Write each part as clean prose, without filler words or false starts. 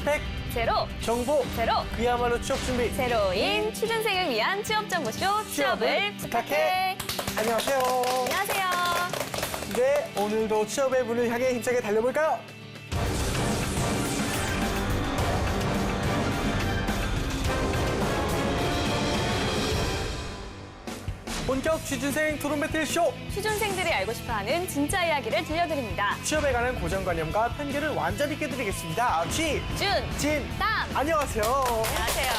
스펙 제로, 정보 제로, 그야말로 취업 준비 제로인 취준생을 위한 취업정보쇼 취업을 부탁해. 안녕하세요. 안녕하세요. 네, 오늘도 취업의 문을 향해 힘차게 달려볼까요? 본격 취준생 토론 배틀 쇼! 취준생들이 알고 싶어하는 진짜 이야기를 들려드립니다. 취업에 관한 고정관념과 편견을 완전히 깨드리겠습니다. 준, 진, 땀. 안녕하세요. 안녕하세요.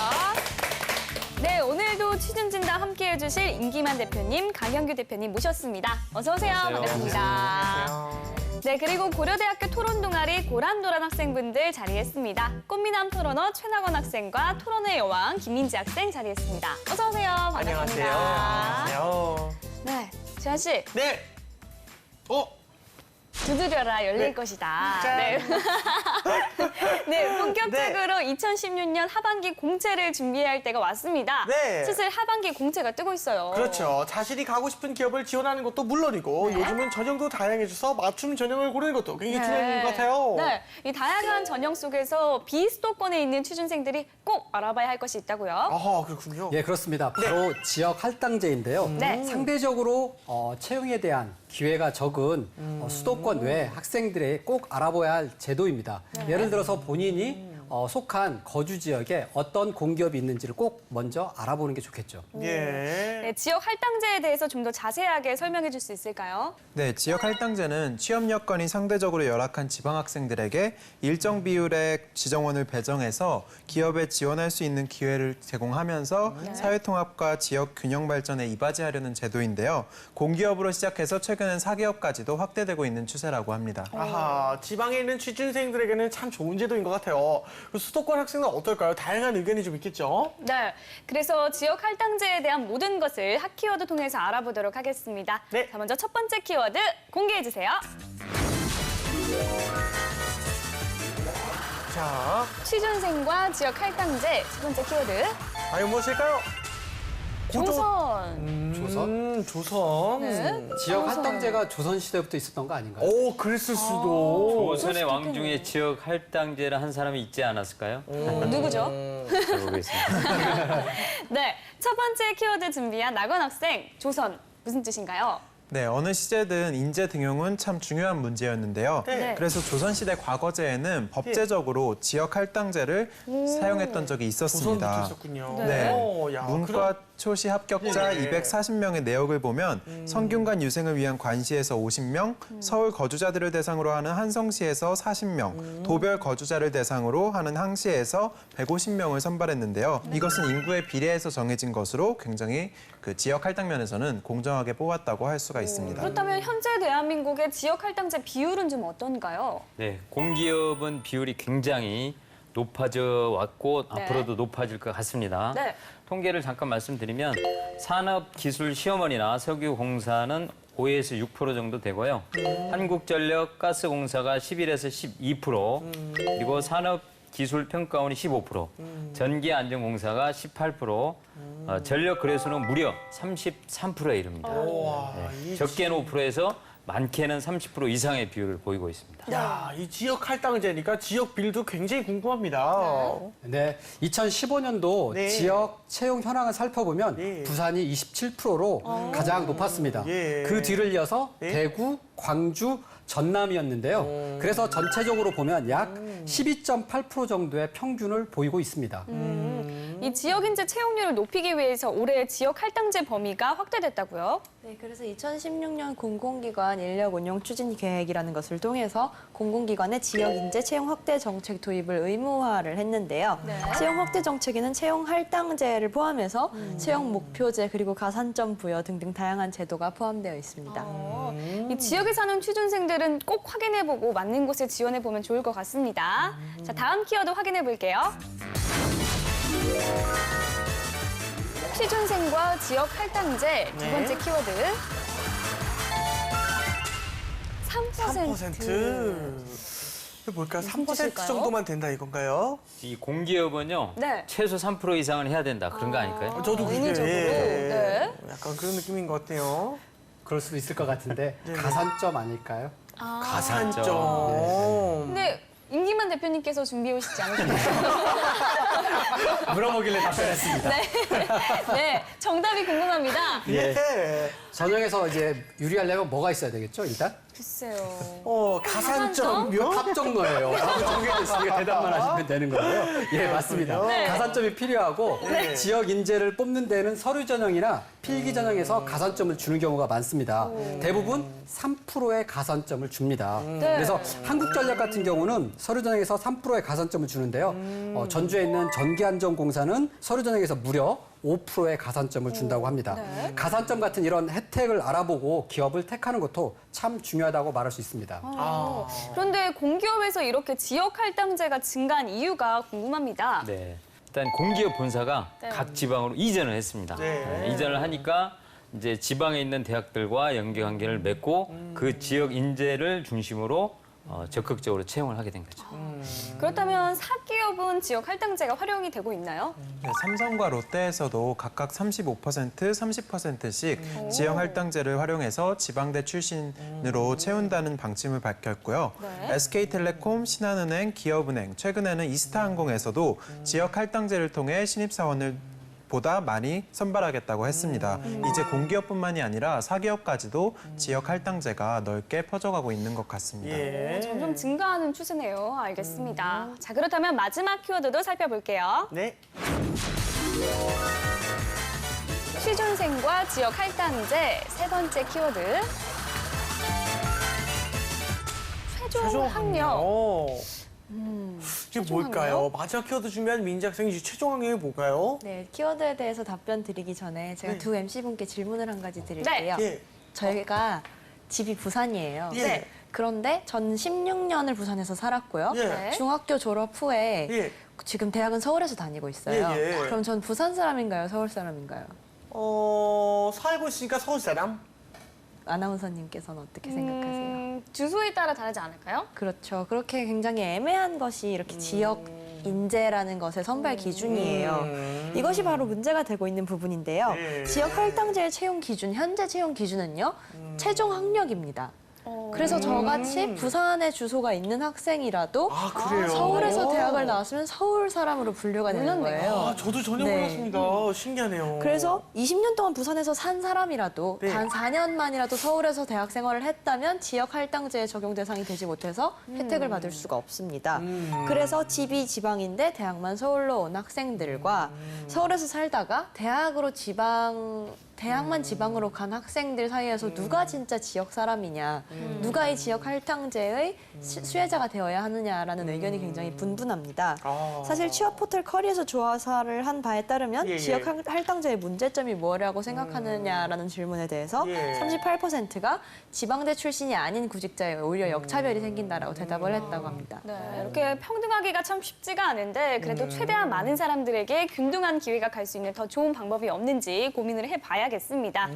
네, 오늘도 취준진담 함께 해주실 임기만 대표님, 강현규 대표님 모셨습니다. 어서 오세요. 반갑습니다. 안녕하세요. 네, 그리고 고려대학교 토론 동아리 고란도란 학생분들 자리했습니다. 꽃미남 토러너 최낙원 학생과 토론의 여왕 김민지 학생 자리했습니다. 어서 오세요. 반갑습니다. 안녕하세요. 네, 지한 씨. 네. 두드려라 열릴 네. 것이다. 짠. 네. 네, 본격적으로 2016년 하반기 공채를 준비해야 할 때가 왔습니다. 네. 슬슬 하반기 공채가 뜨고 있어요. 그렇죠. 자신이 가고 싶은 기업을 지원하는 것도 물론이고 네. 요즘은 전형도 다양해져서 맞춤 전형을 고르는 것도 굉장히 중요한 것 같아요. 네, 이 다양한 전형 속에서 비수도권에 있는 취준생들이 꼭 알아봐야 할 것이 있다고요. 아하, 그렇군요. 예, 그렇습니다. 바로 지역 할당제인데요. 네. 상대적으로 채용에 대한 기회가 적은 수도권 외 학생들이 꼭 알아봐야 할 제도입니다. 예를 들어서 본인이 속한 거주 지역에 어떤 공기업이 있는지를 꼭 먼저 알아보는 게 좋겠죠. 예. 네, 지역 할당제에 대해서 좀 더 자세하게 설명해 줄 수 있을까요? 네, 지역 할당제는 취업 여건이 상대적으로 열악한 지방 학생들에게 일정 비율의 지정원을 배정해서 기업에 지원할 수 있는 기회를 제공하면서 사회통합과 지역 균형 발전에 이바지하려는 제도인데요. 공기업으로 시작해서 최근엔 사기업까지도 확대되고 있는 추세라고 합니다. 아하, 지방에 있는 취준생들에게는 참 좋은 제도인 것 같아요. 그 수도권 학생은 어떨까요? 다양한 의견이 좀 있겠죠? 네, 그래서 지역 할당제에 대한 모든 것을 핫키워드 통해서 알아보도록 하겠습니다. 네. 자, 먼저 첫 번째 키워드 공개해 주세요. 자, 취준생과 지역 할당제 첫 번째 키워드 과연 무엇일까요? 조선. 조선? 조선. 네. 지역 할당제가 조선시대부터 있었던 거 아닌가요? 오, 그랬을 수도. 조선의 왕 중에 지역 할당제를 한 사람이 있지 않았을까요? 누구죠? 잘 모르겠습니다. 네, 첫 번째 키워드 준비한 낙원 학생, 조선 무슨 뜻인가요? 네, 어느 시대든 인재 등용은 참 중요한 문제였는데요. 네. 그래서 조선시대 과거제에는 법제적으로 지역 할당제를 사용했던 적이 조선부터 있었습니다. 있었군요. 네. 오, 야, 문과 초시 합격자 네. 240명의 내역을 보면 성균관 유생을 위한 관시에서 50명, 서울 거주자들을 대상으로 하는 한성시에서 40명, 도별 거주자를 대상으로 하는 항시에서 150명을 선발했는데요. 이것은 인구에 비례해서 정해진 것으로 굉장히 그 지역 할당면에서는 공정하게 뽑았다고 할 수가 있습니다. 그렇다면 현재 대한민국의 지역 할당제 비율은 좀 어떤가요? 네, 공기업은 비율이 굉장히 높아져 왔고 네. 앞으로도 높아질 것 같습니다. 네. 통계를 잠깐 말씀드리면 산업기술시험원이나 석유공사는 5에서 6% 정도 되고요. 한국전력 가스공사가 11에서 12%, 그리고 산업기술평가원이 15%, 전기안전공사가 18%, 전력거래소는 무려 33%에 이릅니다. 와, 네, 적게는 5%에서 많게는 30% 이상의 비율을 보이고 있습니다. 야, 이 지역 할당제니까 지역 빌도 굉장히 궁금합니다. 네, 2015년도 네. 지역 채용 현황을 살펴보면 네. 부산이 27%로 가장 높았습니다. 예. 그 뒤를 이어서 네. 대구, 광주, 전남이었는데요. 그래서 전체적으로 보면 약 12.8% 정도의 평균을 보이고 있습니다. 이 지역 인재 채용률을 높이기 위해서 올해 지역 할당제 범위가 확대됐다고요? 네, 그래서 2016년 공공기관 인력 운용 추진 계획이라는 것을 통해서 공공기관의 지역 인재 채용 확대 정책 도입을 의무화를 했는데요. 네. 채용 확대 정책에는 채용 할당제를 포함해서 채용 목표제 그리고 가산점 부여 등등 다양한 제도가 포함되어 있습니다. 이 지역에 사는 취준생들은 꼭 확인해보고 맞는 곳에 지원해보면 좋을 것 같습니다. 자, 다음 키워드 확인해볼게요. 취준생과 지역 할당제 두 번째 키워드 3%. 3%. 뭘까? 무슨 3% 뜻일까요? 정도만 된다 이건가요? 이 공기업은요, 네. 최소 3% 이상은 해야 된다. 그런 거 아닐까요? 저도 그게 의미적으로. 네. 약간 그런 느낌인 것 같아요. 그럴 수도 있을 것 같은데 가산점 아닐까요? 가산점. 근데 임기만 이상만 대표님께서 준비해 오시지 않으셨나요? 물어보길래 답변했습니다. 네, 정답이 궁금합니다. 예. 전형에서 이제 유리하려면 뭐가 있어야 되겠죠, 일단? 글쎄요. 가산점이요? 합정너예요. 정해져 있으니까 대답만 하시면 되는 거예요. 예, 맞습니다. 네. 가산점이 필요하고 네. 지역 인재를 뽑는 데는 서류 전형이나 필기 전형에서 가산점을 주는 경우가 많습니다. 대부분 3%의 가산점을 줍니다. 그래서 한국전력 같은 경우는 서류 전형에서 3%의 가산점을 주는데요. 전주에 있는 전기안전공사는 서류 전형에서 무려 5%의 가산점을 준다고 합니다. 가산점 같은 이런 혜택을 알아보고 기업을 택하는 것도 참 중요하다고 말할 수 있습니다. 그런데 공기업에서 이렇게 지역 할당제가 증가한 이유가 궁금합니다. 네. 일단 공기업 본사가 네. 각 지방으로 이전을 했습니다. 네. 이전을 하니까 이제 지방에 있는 대학들과 연계 관계를 맺고 그 지역 인재를 중심으로 적극적으로 채용을 하게 된 거죠. 그렇다면 사기업은 지역 할당제가 활용이 되고 있나요? 네, 삼성과 롯데에서도 각각 35%, 30%씩 지역 할당제를 활용해서 지방대 출신으로 채운다는 방침을 밝혔고요. 네. SK텔레콤, 신한은행, 기업은행, 최근에는 이스타항공에서도 지역 할당제를 통해 신입사원을 보다 많이 선발하겠다고 했습니다. 이제 공기업뿐만이 아니라 사기업까지도 지역 할당제가 넓게 퍼져가고 있는 것 같습니다. 예. 점점 증가하는 추세네요. 알겠습니다. 자, 그렇다면 마지막 키워드도 살펴볼게요. 네. 취준생과 지역 할당제 세 번째 키워드. 최종 학력. 이게 뭘까요? 마지막 키워드 준비한 민지 학생이 최종 학력이 뭘까요? 네, 키워드에 대해서 답변 드리기 전에 제가 네. 두 MC분께 질문을 한 가지 드릴게요. 예. 저희가 집이 부산이에요. 예. 그런데 전 16년을 부산에서 살았고요. 예. 네. 중학교 졸업 후에 예. 지금 대학은 서울에서 다니고 있어요. 예, 예. 그럼 전 부산 사람인가요? 서울 사람인가요? 살고 있으니까 서울 사람? 아나운서님께서는 어떻게 생각하세요? 주소에 따라 다르지 않을까요? 그렇죠. 그렇게 굉장히 애매한 것이 이렇게 지역 인재라는 것의 선발 기준이에요. 이것이 바로 문제가 되고 있는 부분인데요. 네. 지역 할당제의 채용 기준, 현재 채용 기준은요, 최종 학력입니다. 그래서 저같이 부산에 주소가 있는 학생이라도 아, 그래요? 서울에서 대학을 나왔으면 서울 사람으로 분류가 되는 몰랐네요. 거예요. 아, 저도 전혀 네. 몰랐습니다. 신기하네요. 그래서 20년 동안 부산에서 산 사람이라도 네. 단 4년만이라도 서울에서 대학 생활을 했다면 지역 할당제에 적용 대상이 되지 못해서 혜택을 받을 수가 없습니다. 그래서 집이 지방인데 대학만 서울로 온 학생들과 서울에서 살다가 대학만 지방으로 간 학생들 사이에서 누가 진짜 지역 사람이냐, 누가 이 지역 할당제의 수혜자가 되어야 하느냐라는 의견이 굉장히 분분합니다. 사실 취업 포털 커리에서 조사를 한 바에 따르면 예, 예. 지역 할당제의 문제점이 뭐라고 생각하느냐라는 질문에 대해서 예. 38%가 지방대 출신이 아닌 구직자에 오히려 역차별이 생긴다라고 대답을 했다고 합니다. 네, 이렇게 평등하기가 참 쉽지가 않은데 그래도 최대한 많은 사람들에게 균등한 기회가 갈 수 있는 더 좋은 방법이 없는지 고민을 해봐야겠습니다.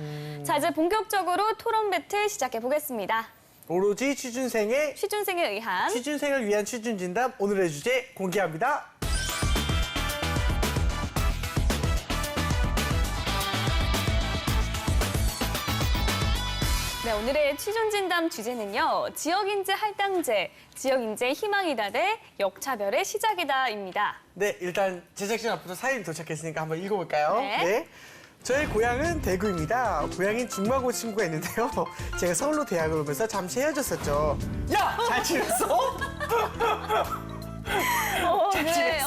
자, 이제 본격적으로 토론 배틀 시작해 보겠습니다. 오로지 취준생의 취준생에 의한 취준생을 위한 취준진담 오늘의 주제 공개합니다. 네, 오늘의 취준진담 주제는요. 지역인재 할당제, 지역인재 희망이다 대 역차별의 시작이다입니다. 네, 일단 제작진 앞으로 사연이 도착했으니까 한번 읽어볼까요? 네. 저희 고향은 대구입니다. 고향인 중마고 친구가 있는데요. 제가 서울로 대학을 오면서 잠시 헤어졌었죠. 야! 잘 지냈어? 그래.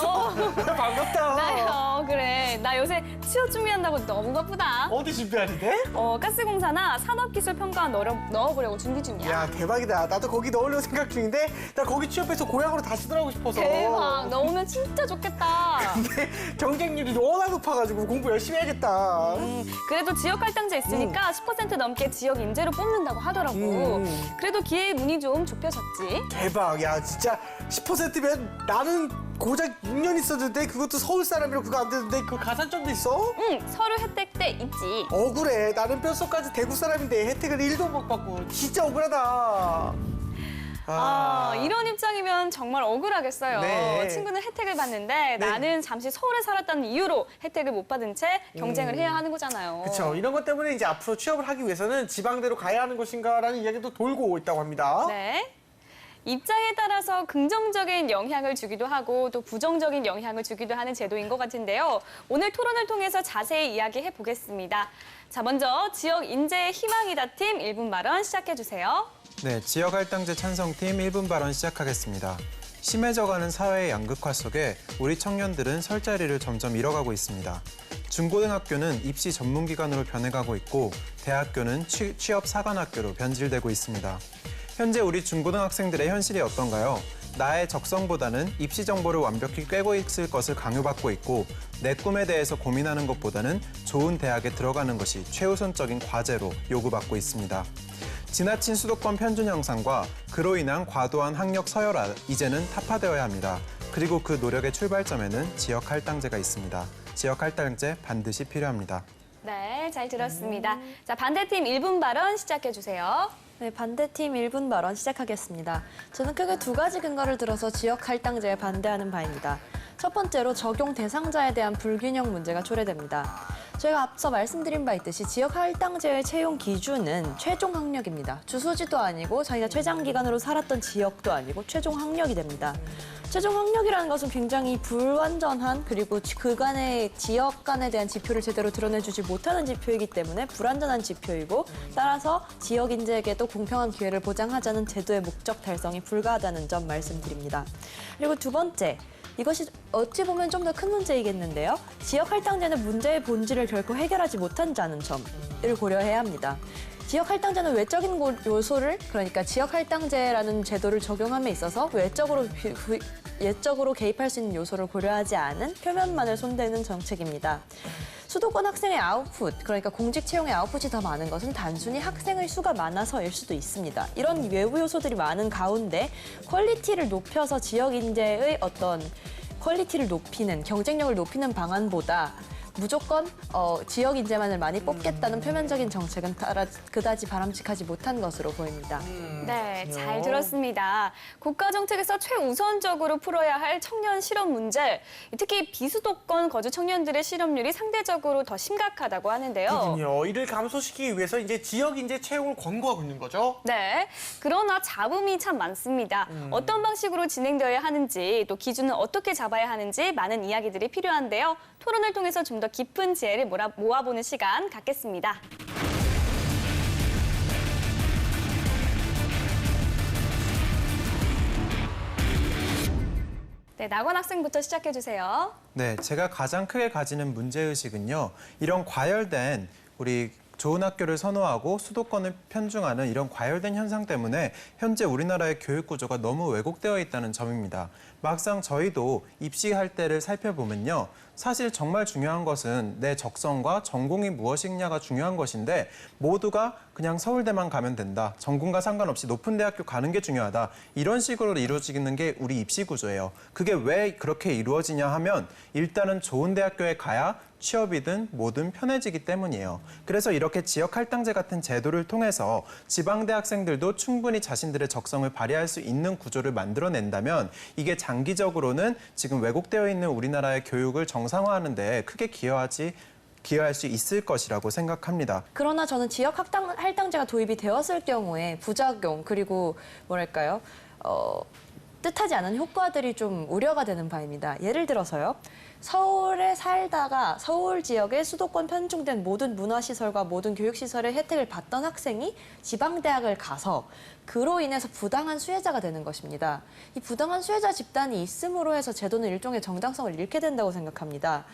반갑다. 그래. 나 요새 취업 준비한다고 너무 바쁘다. 어디 준비하는데? 가스공사나 산업기술평가원 넣어보려고 준비 중이야. 야, 대박이다. 나도 거기 넣으려고 생각 중인데 나 거기 취업해서 고향으로 다시 돌아오고 싶어서. 대박. 넣으면 진짜 좋겠다. 근데 경쟁률이 워낙 높아가지고 공부 열심히 해야겠다. 그래도 지역 할당제 있으니까 10% 넘게 지역 인재로 뽑는다고 하더라고. 그래도 기회의 문이 좀 좁혀졌지. 대박. 야, 진짜 10%면 나는 고작 6년 있었는데 그것도 서울 사람이라 그거 안 되는데 그 가산점도 있어? 응, 서류 혜택 때 있지. 억울해. 나는 뼛속까지 대구 사람인데 혜택을 1도 못 받고 진짜 억울하다. 이런 입장이면 정말 억울하겠어요. 네. 친구는 혜택을 받는데 네. 나는 잠시 서울에 살았다는 이유로 혜택을 못 받은 채 경쟁을 해야 하는 거잖아요. 그렇죠. 이런 것 때문에 이제 앞으로 취업을 하기 위해서는 지방대로 가야 하는 것인가라는 이야기도 돌고 있다고 합니다. 네. 입장에 따라서 긍정적인 영향을 주기도 하고 또 부정적인 영향을 주기도 하는 제도인 것 같은데요. 오늘 토론을 통해서 자세히 이야기해 보겠습니다. 자, 먼저 지역 인재의 희망이다 팀 1분 발언 시작해 주세요. 네, 지역 할당제 찬성팀 1분 발언 시작하겠습니다. 심해져가는 사회의 양극화 속에 우리 청년들은 설 자리를 점점 잃어가고 있습니다. 중고등학교는 입시 전문기관으로 변해가고 있고 대학교는 취업 사관학교로 변질되고 있습니다. 현재 우리 중고등학생들의 현실이 어떤가요? 나의 적성보다는 입시 정보를 완벽히 꿰고 있을 것을 강요받고 있고 내 꿈에 대해서 고민하는 것보다는 좋은 대학에 들어가는 것이 최우선적인 과제로 요구받고 있습니다. 지나친 수도권 편중 형상과 그로 인한 과도한 학력 서열화, 이제는 타파되어야 합니다. 그리고 그 노력의 출발점에는 지역 할당제가 있습니다. 지역 할당제 반드시 필요합니다. 네, 잘 들었습니다. 자, 반대팀 1분 발언 시작해 주세요. 네, 반대팀 1분 발언 시작하겠습니다. 저는 크게 두 가지 근거를 들어서 지역 할당제에 반대하는 바입니다. 첫 번째로 적용 대상자에 대한 불균형 문제가 초래됩니다. 저희가 앞서 말씀드린 바 있듯이 지역 할당제의 채용 기준은 최종 학력입니다. 주소지도 아니고 자기가 최장 기간으로 살았던 지역도 아니고 최종 학력이 됩니다. 최종 학력이라는 것은 굉장히 불완전한 그리고 그간의 지역 간에 대한 지표를 제대로 드러내주지 못하는 지표이기 때문에 불완전한 지표이고 따라서 지역 인재에게도 공평한 기회를 보장하자는 제도의 목적 달성이 불가하다는 점 말씀드립니다. 그리고 두 번째, 이것이 어찌 보면 좀 더 큰 문제이겠는데요. 지역 할당제는 문제의 본질을 결코 해결하지 못한다는 점을 고려해야 합니다. 지역 할당제는 외적인 요소를, 그러니까 지역 할당제라는 제도를 적용함에 있어서 외적으로 개입할 수 있는 요소를 고려하지 않은 표면만을 손대는 정책입니다. 수도권 학생의 아웃풋, 그러니까 공직 채용의 아웃풋이 더 많은 것은 단순히 학생의 수가 많아서일 수도 있습니다. 이런 외부 요소들이 많은 가운데 퀄리티를 높여서 지역 인재의 어떤 퀄리티를 높이는, 경쟁력을 높이는 방안보다 무조건 지역 인재만을 많이 뽑겠다는 표면적인 정책은 그다지 바람직하지 못한 것으로 보입니다. 네, 잘 들었습니다. 국가 정책에서 최우선적으로 풀어야 할 청년 실업 문제, 특히 비수도권 거주 청년들의 실업률이 상대적으로 더 심각하다고 하는데요. 그렇군요. 이를 감소시키기 위해서 이제 지역 인재 채용을 권고하고 있는 거죠. 네, 그러나 잡음이 참 많습니다. 어떤 방식으로 진행되어야 하는지, 또 기준은 어떻게 잡아야 하는지 많은 이야기들이 필요한데요. 토론을 통해서 좀 더 깊은 지혜를 모아보는 시간 갖겠습니다. 네, 낙원 학생부터 시작해 주세요. 네, 제가 가장 크게 가지는 문제의식은요. 이런 과열된 우리 좋은 학교를 선호하고 수도권을 편중하는 이런 과열된 현상 때문에 현재 우리나라의 교육 구조가 너무 왜곡되어 있다는 점입니다. 막상 저희도 입시할 때를 살펴보면요. 사실 정말 중요한 것은 내 적성과 전공이 무엇이냐가 중요한 것인데 모두가 그냥 서울대만 가면 된다. 전공과 상관없이 높은 대학교 가는 게 중요하다. 이런 식으로 이루어지는 게 우리 입시 구조예요. 그게 왜 그렇게 이루어지냐 하면 일단은 좋은 대학교에 가야 취업이든 뭐든 편해지기 때문이에요. 그래서 이렇게 지역 할당제 같은 제도를 통해서 지방대 학생들도 충분히 자신들의 적성을 발휘할 수 있는 구조를 만들어낸다면 이게 장기적으로는 지금 왜곡되어 있는 우리나라의 교육을 정상화하는 데 크게 기여할 수 있을 것이라고 생각합니다. 그러나 저는 지역 할당제가 도입이 되었을 경우에 부작용 그리고 뭐랄까요? 뜻하지 않은 효과들이 좀 우려가 되는 바입니다. 예를 들어서요. 서울에 살다가 서울 지역의 수도권 편중된 모든 문화시설과 모든 교육시설의 혜택을 받던 학생이 지방대학을 가서 그로 인해서 부당한 수혜자가 되는 것입니다. 이 부당한 수혜자 집단이 있음으로 해서 제도는 일종의 정당성을 잃게 된다고 생각합니다.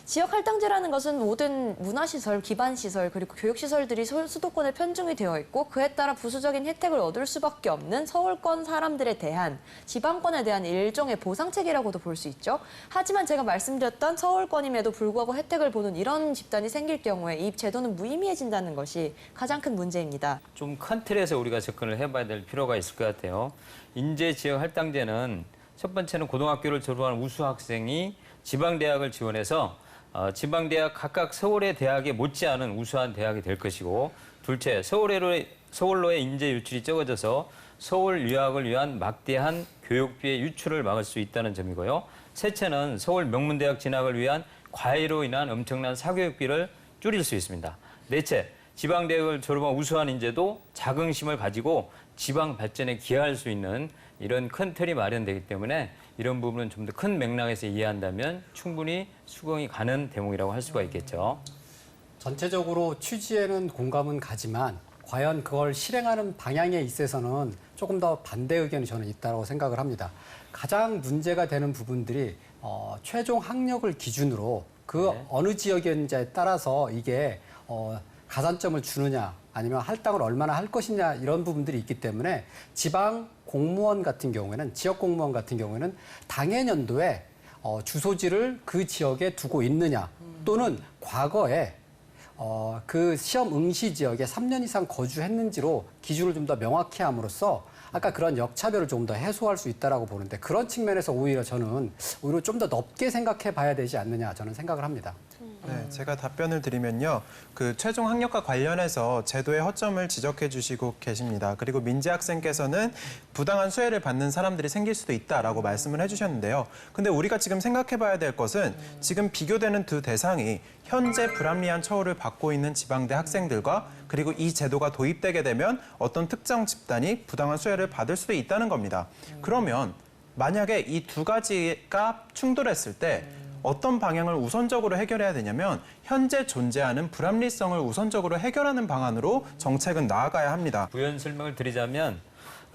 지역 할당제라는 것은 모든 문화시설, 기반시설, 그리고 교육시설들이 수도권에 편중이 되어 있고 그에 따라 부수적인 혜택을 얻을 수밖에 없는 서울권 사람들에 대한 지방권에 대한 일종의 보상책이라고도 볼 수 있죠. 하지만 제가 말씀드렸던 서울권임에도 불구하고 혜택을 보는 이런 집단이 생길 경우에 이 제도는 무의미해진다는 것이 가장 큰 문제입니다. 좀 큰 틀에서 우리가 접근을 해봐야 될 필요가 있을 것 같아요. 인재 지역 할당제는 첫 번째는 고등학교를 졸업한 우수 학생이 지방대학을 지원해서 지방대학 각각 서울의 대학에 못지않은 우수한 대학이 될 것이고 둘째, 서울로의 인재 유출이 적어져서 서울 유학을 위한 막대한 교육비의 유출을 막을 수 있다는 점이고요. 셋째는 서울 명문대학 진학을 위한 과외로 인한 엄청난 사교육비를 줄일 수 있습니다. 넷째, 지방대학을 졸업한 우수한 인재도 자긍심을 가지고 지방 발전에 기여할 수 있는 이런 큰 틀이 마련되기 때문에 이런 부분은 좀 더 큰 맥락에서 이해한다면 충분히 수긍이 가는 대목이라고 할 수가 있겠죠. 전체적으로 취지에는 공감은 가지만 과연 그걸 실행하는 방향에 있어서는 조금 더 반대 의견이 저는 있다고 생각을 합니다. 가장 문제가 되는 부분들이 최종 학력을 기준으로 그 네. 어느 지역이었는지에 따라서 이게 가산점을 주느냐 아니면 할당을 얼마나 할 것이냐 이런 부분들이 있기 때문에 지방 공무원 같은 경우에는 지역 공무원 같은 경우에는 당해 연도에 주소지를 그 지역에 두고 있느냐 또는 과거에 그 시험 응시 지역에 3년 이상 거주했는지로 기준을 좀 더 명확히 함으로써 아까 그런 역차별을 좀 더 해소할 수 있다라고 보는데 그런 측면에서 오히려 저는 오히려 좀 더 넓게 생각해 봐야 되지 않느냐 저는 생각을 합니다. 네, 제가 답변을 드리면요. 그 최종 학력과 관련해서 제도의 허점을 지적해 주시고 계십니다. 그리고 민지 학생께서는 부당한 수혜를 받는 사람들이 생길 수도 있다라고 말씀을 해주셨는데요. 근데 우리가 지금 생각해 봐야 될 것은 지금 비교되는 두 대상이 현재 불합리한 처우를 받고 있는 지방대 학생들과 그리고 이 제도가 도입되게 되면 어떤 특정 집단이 부당한 수혜를 받을 수도 있다는 겁니다. 그러면 만약에 이 두 가지가 충돌했을 때 어떤 방향을 우선적으로 해결해야 되냐면 현재 존재하는 불합리성을 우선적으로 해결하는 방안으로 정책은 나아가야 합니다. 부연 설명을 드리자면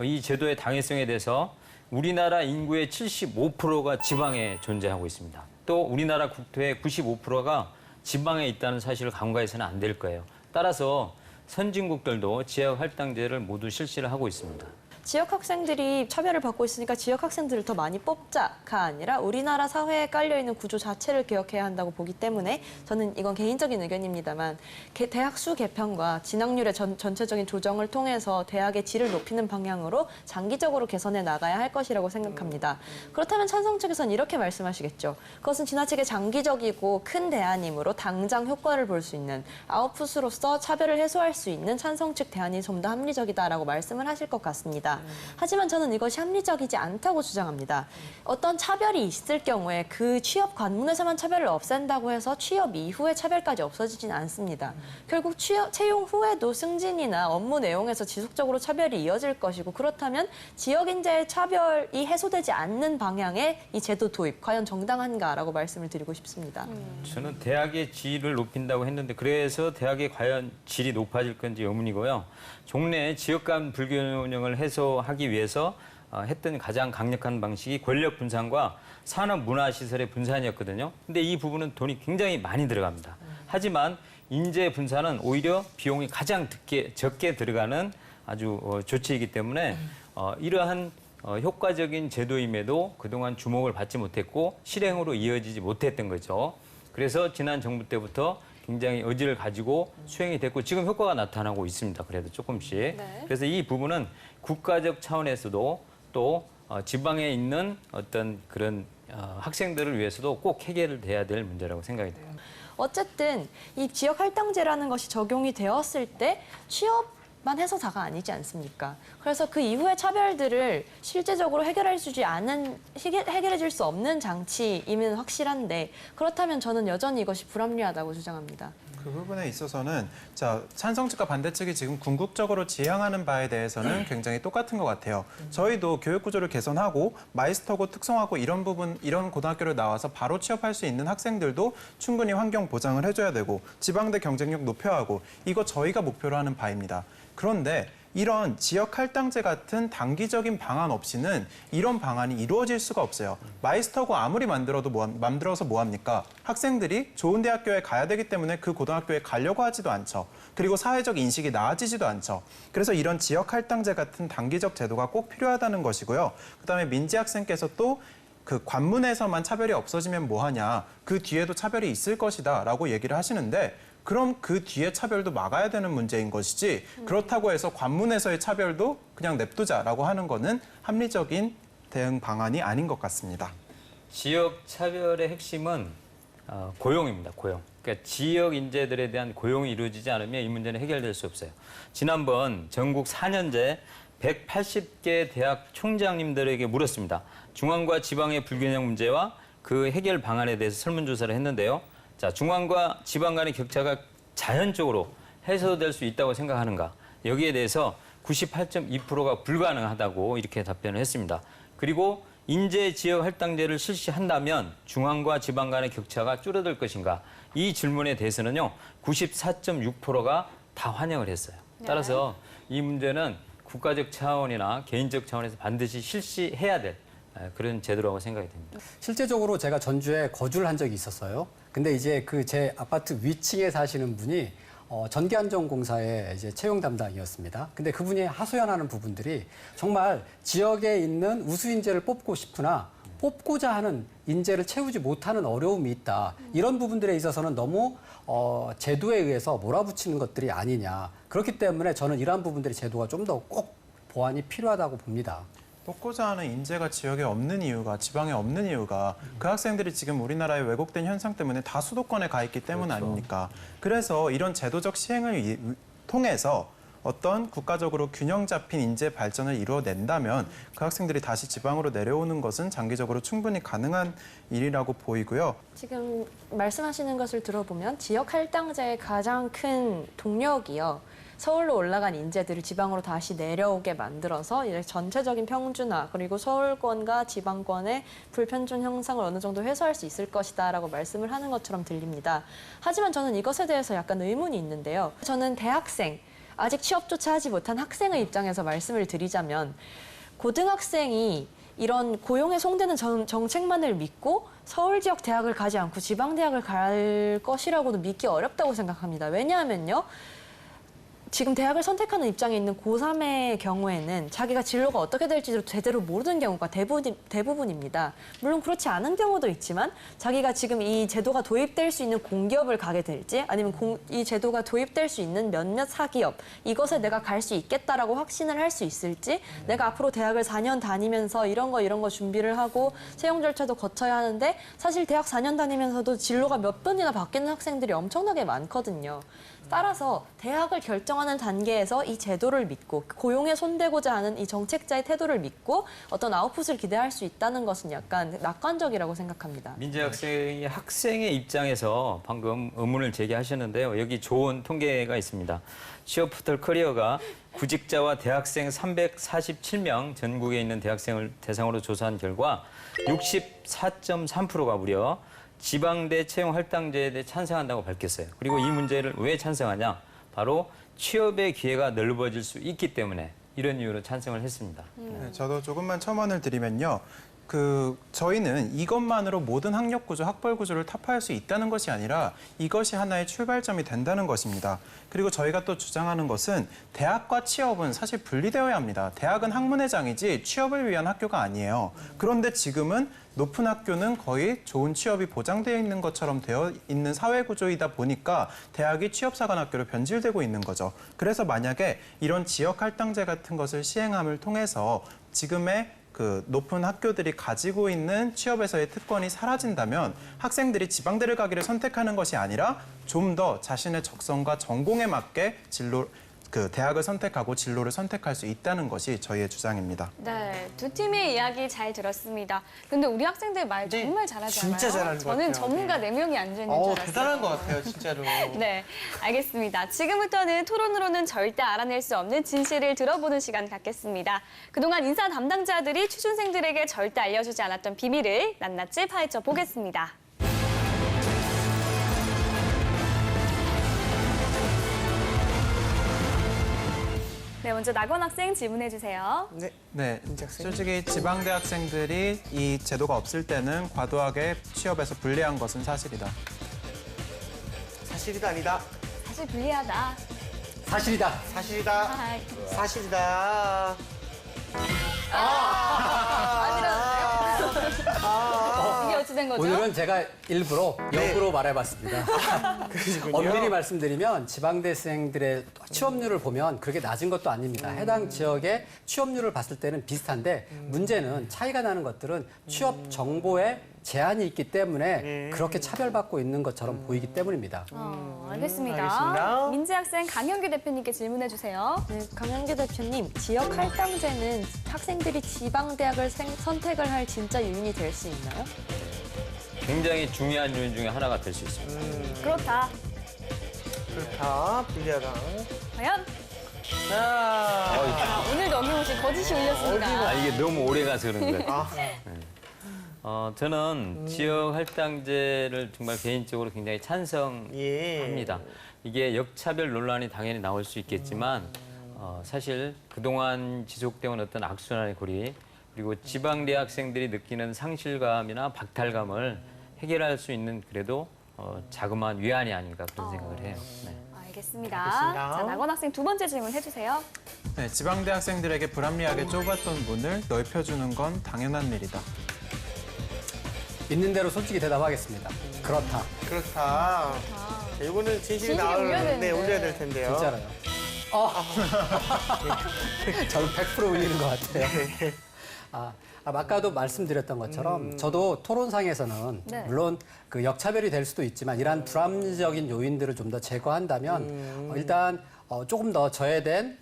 이 제도의 당위성에 대해서 우리나라 인구의 75%가 지방에 존재하고 있습니다. 또 우리나라 국토의 95%가 지방에 있다는 사실을 간과해서는 안 될 거예요. 따라서 선진국들도 지역 할당제를 모두 실시를 하고 있습니다. 지역 학생들이 차별을 받고 있으니까 지역 학생들을 더 많이 뽑자가 아니라 우리나라 사회에 깔려있는 구조 자체를 개혁해야 한다고 보기 때문에 저는 이건 개인적인 의견입니다만 대학 수 개편과 진학률의 전체적인 조정을 통해서 대학의 질을 높이는 방향으로 장기적으로 개선해 나가야 할 것이라고 생각합니다. 그렇다면 찬성 측에서는 이렇게 말씀하시겠죠. 그것은 지나치게 장기적이고 큰 대안이므로 당장 효과를 볼 수 있는 아웃풋으로서 차별을 해소할 수 있는 찬성 측 대안이 좀 더 합리적이다라고 말씀을 하실 것 같습니다. 하지만 저는 이것이 합리적이지 않다고 주장합니다. 어떤 차별이 있을 경우에 그 취업 관문에서만 차별을 없앤다고 해서 취업 이후에 차별까지 없어지진 않습니다. 결국 채용 후에도 승진이나 업무 내용에서 지속적으로 차별이 이어질 것이고 그렇다면 지역 인재의 차별이 해소되지 않는 방향의 이 제도 도입 과연 정당한가라고 말씀을 드리고 싶습니다. 저는 대학의 질을 높인다고 했는데 그래서 대학의 과연 질이 높아질 건지 의문이고요. 종래 지역 간 불균형을 해소하기 위해서 했던 가장 강력한 방식이 권력 분산과 산업 문화시설의 분산이었거든요. 근데 이 부분은 돈이 굉장히 많이 들어갑니다. 하지만 인재 분산은 오히려 비용이 가장 적게 들어가는 아주 조치이기 때문에 이러한 효과적인 제도임에도 그동안 주목을 받지 못했고 실행으로 이어지지 못했던 거죠. 그래서 지난 정부 때부터 굉장히 의지를 가지고 수행이 됐고 지금 효과가 나타나고 있습니다. 그래도 조금씩. 네. 그래서 이 부분은 국가적 차원에서도 또 지방에 있는 어떤 그런 학생들을 위해서도 꼭 해결돼야 될 문제라고 생각이 돼요. 어쨌든 이 지역 할당제라는 것이 적용이 되었을 때 취업만 해서 다가 아니지 않습니까? 그래서 그 이후의 차별들을 실제적으로 해결해 줄 수 없는 장치임은 확실한데 그렇다면 저는 여전히 이것이 불합리하다고 주장합니다. 그 부분에 있어서는 찬성 측과 반대 측이 지금 궁극적으로 지향하는 바에 대해서는 굉장히 똑같은 것 같아요. 저희도 교육 구조를 개선하고 마이스터고 특성화고 이런 고등학교를 나와서 바로 취업할 수 있는 학생들도 충분히 환경 보장을 해줘야 되고 지방대 경쟁력 높여야 하고 이거 저희가 목표로 하는 바입니다. 그런데 이런 지역 할당제 같은 단기적인 방안 없이는 이런 방안이 이루어질 수가 없어요. 마이스터고 아무리 만들어서 뭐합니까? 학생들이 좋은 대학교에 가야 되기 때문에 그 고등학교에 가려고 하지도 않죠. 그리고 사회적 인식이 나아지지도 않죠. 그래서 이런 지역 할당제 같은 단기적 제도가 꼭 필요하다는 것이고요. 그다음에 민지 학생께서 또 그 관문에서만 차별이 없어지면 뭐하냐. 그 뒤에도 차별이 있을 것이다 라고 얘기를 하시는데 그럼 그 뒤에 차별도 막아야 되는 문제인 것이지 그렇다고 해서 관문에서의 차별도 그냥 냅두자라고 하는 거는 합리적인 대응 방안이 아닌 것 같습니다. 지역 차별의 핵심은 고용입니다. 고용. 그러니까 지역 인재들에 대한 고용이 이루어지지 않으면 이 문제는 해결될 수 없어요. 지난번 전국 4년제 180개 대학 총장님들에게 물었습니다. 중앙과 지방의 불균형 문제와 그 해결 방안에 대해서 설문조사를 했는데요. 자, 중앙과 지방 간의 격차가 자연적으로 해소될 수 있다고 생각하는가? 여기에 대해서 98.2%가 불가능하다고 이렇게 답변을 했습니다. 그리고 인재 지역 할당제를 실시한다면 중앙과 지방 간의 격차가 줄어들 것인가? 이 질문에 대해서는요. 94.6%가 다 환영을 했어요. 따라서 이 문제는 국가적 차원이나 개인적 차원에서 반드시 실시해야 될 그런 제도라고 생각이 됩니다. 실제적으로 제가 전주에 거주를 한 적이 있었어요. 근데 이제 그 제 아파트 위층에 사시는 분이 전기안전공사의 이제 채용 담당이었습니다. 근데 그분이 하소연하는 부분들이 정말 지역에 있는 우수 인재를 뽑고 싶으나 뽑고자 하는 인재를 채우지 못하는 어려움이 있다. 이런 부분들에 있어서는 너무 제도에 의해서 몰아붙이는 것들이 아니냐. 그렇기 때문에 저는 이러한 부분들이 제도가 좀 더 꼭 보완이 필요하다고 봅니다. 뽑고자 하는 인재가 지역에 없는 이유가, 지방에 없는 이유가 그 학생들이 지금 우리나라의 왜곡된 현상 때문에 다 수도권에 가 있기 때문 아닙니까? 그래서 이런 제도적 시행을 통해서 어떤 국가적으로 균형 잡힌 인재 발전을 이루어낸다면 그 학생들이 다시 지방으로 내려오는 것은 장기적으로 충분히 가능한 일이라고 보이고요. 지금 말씀하시는 것을 들어보면 지역 할당제의 가장 큰 동력이요. 서울로 올라간 인재들을 지방으로 다시 내려오게 만들어서 이제 전체적인 평준화 그리고 서울권과 지방권의 불평준 형상을 어느 정도 해소할 수 있을 것이다라고 말씀을 하는 것처럼 들립니다. 하지만 저는 이것에 대해서 약간 의문이 있는데요. 저는 대학생, 아직 취업조차 하지 못한 학생의 입장에서 말씀을 드리자면 고등학생이 이런 고용에 송되는 정책만을 믿고 서울 지역 대학을 가지 않고 지방 대학을 갈 것이라고도 믿기 어렵다고 생각합니다. 왜냐하면요. 지금 대학을 선택하는 입장에 있는 고3의 경우에는 자기가 진로가 어떻게 될지도 제대로 모르는 경우가 대부분입니다. 물론 그렇지 않은 경우도 있지만 자기가 지금 이 제도가 도입될 수 있는 공기업을 가게 될지 아니면 이 제도가 도입될 수 있는 몇몇 사기업 이것에 내가 갈 수 있겠다라고 확신을 할 수 있을지 내가 앞으로 대학을 4년 다니면서 이런 거 준비를 하고 채용 절차도 거쳐야 하는데 사실 대학 4년 다니면서도 진로가 몇 번이나 바뀌는 학생들이 엄청나게 많거든요. 따라서 대학을 결정하는 단계에서 이 제도를 믿고 고용에 손대고자 하는 이 정책자의 태도를 믿고 어떤 아웃풋을 기대할 수 있다는 것은 약간 낙관적이라고 생각합니다. 민재 학생이 학생의 입장에서 방금 의문을 제기하셨는데요. 여기 좋은 통계가 있습니다. 취업포털 커리어가 구직자와 대학생 347명 전국에 있는 대학생을 대상으로 조사한 결과 64.3%가 무려 지방대 채용 할당제에 대해 찬성한다고 밝혔어요. 그리고 이 문제를 왜 찬성하냐? 바로 취업의 기회가 넓어질 수 있기 때문에 이런 이유로 찬성을 했습니다. 네, 저도 조금만 첨언을 드리면요. 저희는 이것만으로 모든 학력 구조, 학벌 구조를 타파할 수 있다는 것이 아니라 이것이 하나의 출발점이 된다는 것입니다. 그리고 저희가 또 주장하는 것은 대학과 취업은 사실 분리되어야 합니다. 대학은 학문의 장이지 취업을 위한 학교가 아니에요. 그런데 지금은 높은 학교는 거의 좋은 취업이 보장되어 있는 것처럼 되어 있는 사회 구조이다 보니까 대학이 취업사관학교로 변질되고 있는 거죠. 그래서 만약에 이런 지역 할당제 같은 것을 시행함을 통해서 지금의 높은 학교들이 가지고 있는 취업에서의 특권이 사라진다면 학생들이 지방대를 가기를 선택하는 것이 아니라 좀 더 자신의 적성과 전공에 맞게 대학을 선택하고 진로를 선택할 수 있다는 것이 저희의 주장입니다. 네, 두 팀의 이야기 잘 들었습니다. 근데 우리 학생들 말 정말 잘하지 않아요? 진짜 잘하는 것 저는 같아요. 전문가 네. 4명이 앉아있는 줄 알았어요. 대단한 것 같아요, 진짜로. 네, 알겠습니다. 지금부터는 토론으로는 절대 알아낼 수 없는 진실을 들어보는 시간 갖겠습니다. 그동안 인사 담당자들이 취준생들에게 절대 알려주지 않았던 비밀을 낱낱이 파헤쳐 보겠습니다. 네, 먼저 낙원 학생 질문해 주세요. 네, 민재 학생. 솔직히 지방대 학생들이 이 제도가 없을 때는 과도하게 취업에서 불리한 것은 사실이다. 사실이다, 아니다. 사실 불리하다. 사실이다. 사실이다. 아, 사실이다. 이게 어찌 된 거죠? 오늘은 제가 일부러 네. 역으로 말해봤습니다. 엄밀히 말씀드리면 지방대생들의 취업률을 보면 그렇게 낮은 것도 아닙니다. 해당 지역의 취업률을 봤을 때는 비슷한데 문제는 차이가 나는 것들은 취업 정보에 제한이 있기 때문에 그렇게 차별받고 있는 것처럼 보이기 때문입니다. 알겠습니다. 알겠습니다. 민재 학생 강현규 대표님께 질문해 주세요. 네, 강현규 대표님, 지역 할당제는 학생들이 지방 대학을 선택을 할 진짜 요인이 될 수 있나요? 굉장히 중요한 요인 중에 하나가 될 수 있습니다. 그렇다. 그렇다, 불리하다. 과연? 자, 오늘도 어김없이 거짓이 울렸습니다. 아, 이게 너무 오래 가서 그런 것 같아요. 아, 저는 지역 할당제를 정말 개인적으로 굉장히 찬성합니다. 예. 이게 역차별 논란이 당연히 나올 수 있겠지만 사실 그동안 지속되어 온 어떤 악순환의 고리 그리고 지방대 학생들이 느끼는 상실감이나 박탈감을 해결할 수 있는 그래도 자그마한 위안이 아닌가 그런 생각을 해요. 네. 알겠습니다. 알겠습니다. 자, 낙원 학생 두 번째 질문 해주세요. 네, 지방대 학생들에게 불합리하게 좁았던 문을 넓혀주는 건 당연한 일이다. 있는 대로 솔직히 대답하겠습니다. 그렇다. 그렇다. 자, 이거는 진실이 진실이 올려야 되는데. 네, 올려야 될 텐데요. 진짜로요. 저는 100% 울리는 것 같아요. 아까도 말씀드렸던 것처럼 저도 토론상에서는 네. 물론 그 역차별이 될 수도 있지만 이러한 불합리적인 요인들을 좀 더 제거한다면 일단 조금 더 저해된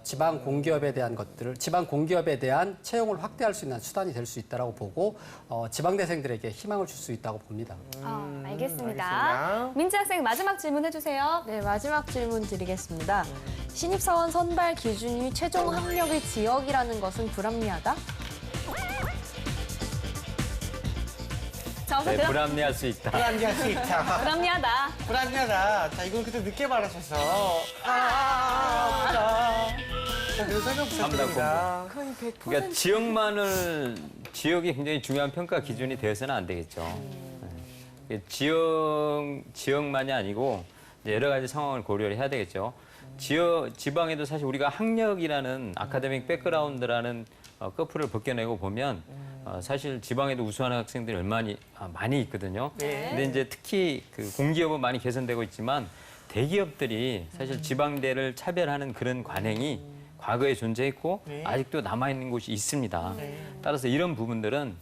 지방 공기업에 대한 것들을 지방 공기업에 대한 채용을 확대할 수 있는 수단이 될 수 있다고 보고 지방대생들에게 희망을 줄 수 있다고 봅니다. 알겠습니다. 알겠습니다. 민지 학생 마지막 질문 해주세요. 네, 마지막 질문 드리겠습니다. 신입사원 선발 기준이 최종 학력의 지역이라는 것은 불합리하다? 자, 어서 네, 대답. 불합리할 수 있다. 불안할 수 있다. 불합리하다. 불안하다. 자, 이건 그때 늦게 말하셔서. 자, 그래서 설명 부탁드립니다. 거의 100%. 그러니까 지역이 굉장히 중요한 평가 기준이 되어서는 안 되겠죠. 네. 지역만이 아니고 이제 여러 가지 상황을 고려를 해야 되겠죠. 지방에도 사실 우리가 학력이라는 아카데믹 백그라운드라는 커플을 벗겨내고 보면 사실 지방에도 우수하는 학생들이 얼마나 많이 있거든요. 네. 근데 이제 특히 그 공기업은 많이 개선되고 있지만 대기업들이 사실 지방대를 차별하는 그런 관행이 과거에 존재했고 네. 아직도 남아있는 곳이 있습니다. 따라서 이런 부분들은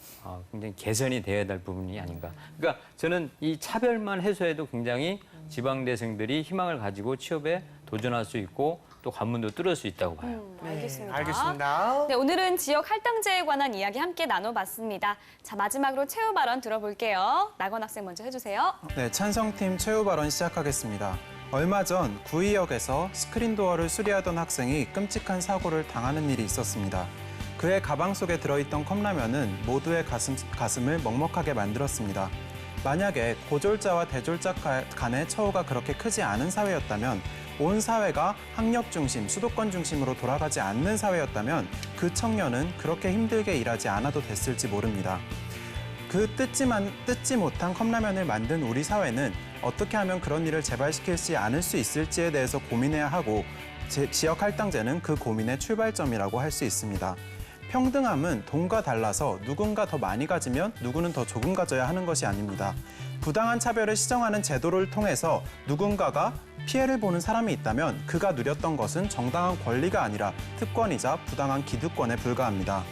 굉장히 개선이 되어야 될 부분이 아닌가. 그러니까 저는 이 차별만 해소해도 굉장히 지방대생들이 희망을 가지고 취업에 도전할 수 있고 또 관문도 뚫을 수 있다고 봐요. 알겠습니다. 알겠습니다. 네, 오늘은 지역 할당제에 관한 이야기 함께 나눠봤습니다. 자, 마지막으로 최후 발언 들어볼게요. 낙원 학생 먼저 해주세요. 네, 찬성팀 최후 발언 시작하겠습니다. 얼마 전 구의역에서 스크린도어를 수리하던 학생이 끔찍한 사고를 당하는 일이 있었습니다. 그의 가방 속에 들어있던 컵라면은 모두의 가슴을 먹먹하게 만들었습니다. 만약에 고졸자와 대졸자 간의 처우가 그렇게 크지 않은 사회였다면 온 사회가 학력 중심, 수도권 중심으로 돌아가지 않는 사회였다면 그 청년은 그렇게 힘들게 일하지 않아도 됐을지 모릅니다. 그 뜯지 못한 컵라면을 만든 우리 사회는 어떻게 하면 그런 일을 재발시키지 않을 수 있을지에 대해서 고민해야 하고 지역 할당제는 그 고민의 출발점이라고 할 수 있습니다. 평등함은 돈과 달라서 누군가 더 많이 가지면 누구는 더 조금 가져야 하는 것이 아닙니다. 부당한 차별을 시정하는 제도를 통해서 누군가가 피해를 보는 사람이 있다면 그가 누렸던 것은 정당한 권리가 아니라 특권이자 부당한 기득권에 불과합니다.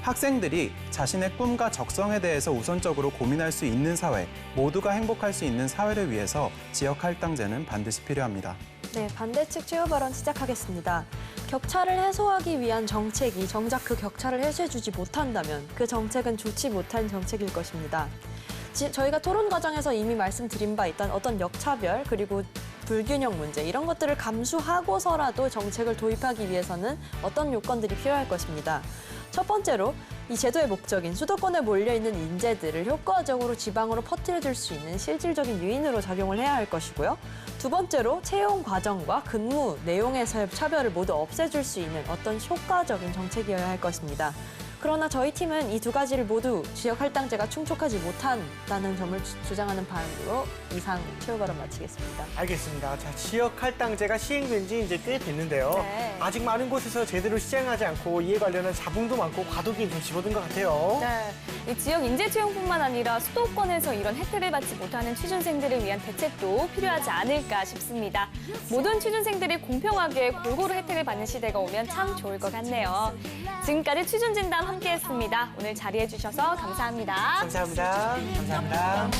학생들이 자신의 꿈과 적성에 대해서 우선적으로 고민할 수 있는 사회, 모두가 행복할 수 있는 사회를 위해서 지역 할당제는 반드시 필요합니다. 네, 반대측 최후 발언 시작하겠습니다. 격차를 해소하기 위한 정책이 정작 그 격차를 해소해주지 못한다면 그 정책은 좋지 못한 정책일 것입니다. 저희가 토론 과정에서 이미 말씀드린 바 있던 어떤 역차별 그리고 불균형 문제 이런 것들을 감수하고서라도 정책을 도입하기 위해서는 어떤 요건들이 필요할 것입니다. 첫 번째로 이 제도의 목적인 수도권에 몰려있는 인재들을 효과적으로 지방으로 퍼뜨려줄 수 있는 실질적인 요인으로 작용을 해야 할 것이고요. 두 번째로 채용 과정과 근무 내용에서의 차별을 모두 없애줄 수 있는 어떤 효과적인 정책이어야 할 것입니다. 그러나 저희 팀은 이 두 가지를 모두 지역 할당제가 충족하지 못한다는 점을 주장하는 바람으로 이상 최후 발언 마치겠습니다. 알겠습니다. 자, 지역 할당제가 시행된 지 이제 꽤 됐는데요. 네. 아직 많은 곳에서 제대로 시행하지 않고 이에 관련한 자본도 많고 과도기 좀 집어든 것 같아요. 네, 이 지역 인재 채용뿐만 아니라 수도권에서 이런 혜택을 받지 못하는 취준생들을 위한 대책도 필요하지 않을까 싶습니다. 모든 취준생들이 공평하게 골고루 혜택을 받는 시대가 오면 참 좋을 것 같네요. 지금까지 취준진담 함께했습니다. 오늘 자리해 주셔서 감사합니다. 감사합니다. 감사합니다.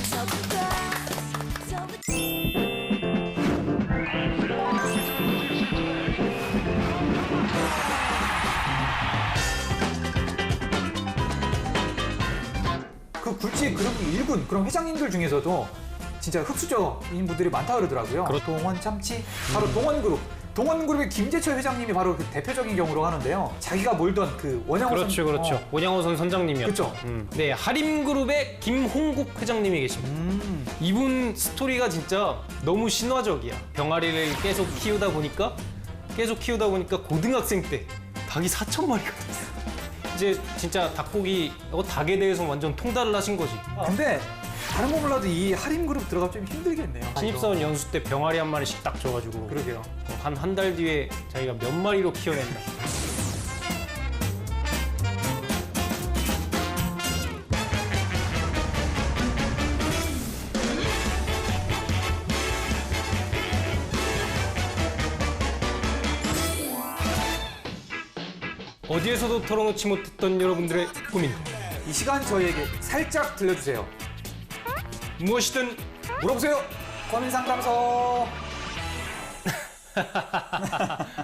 그 굴지 그룹 일군 그런 회장님들 중에서도 진짜 흑수저인 분들이 많다 그러더라고요. 동원 참치 바로 동원 그룹 동원그룹의 김재철 회장님이 바로 그 대표적인 경우로 하는데요. 자기가 몰던 그 원양호 그렇죠, 그렇죠. 원양어선 선장님이었죠. 그렇죠. 네, 하림그룹의 김홍국 회장님이 계십니다. 이분 스토리가 진짜 너무 신화적이야. 병아리를 계속 키우다 보니까 고등학생 때 닭이 4,000마리가 됐어. 이제 진짜 닭고기, 닭에 대해서 완전 통달을 하신 거지. 근데 다른 거 몰라도 이 하림그룹 들어가면 좀 힘들겠네요. 신입사원 연수 때 병아리 한 마리씩 딱 줘가지고 그러게요. 한 달 뒤에 자기가 몇 마리로 키워낸다. 어디에서도 털어놓지 못했던 여러분들의 고민, 이 시간 저희에게 살짝 들려주세요. 무엇이든 물어보세요. 고민 상담소.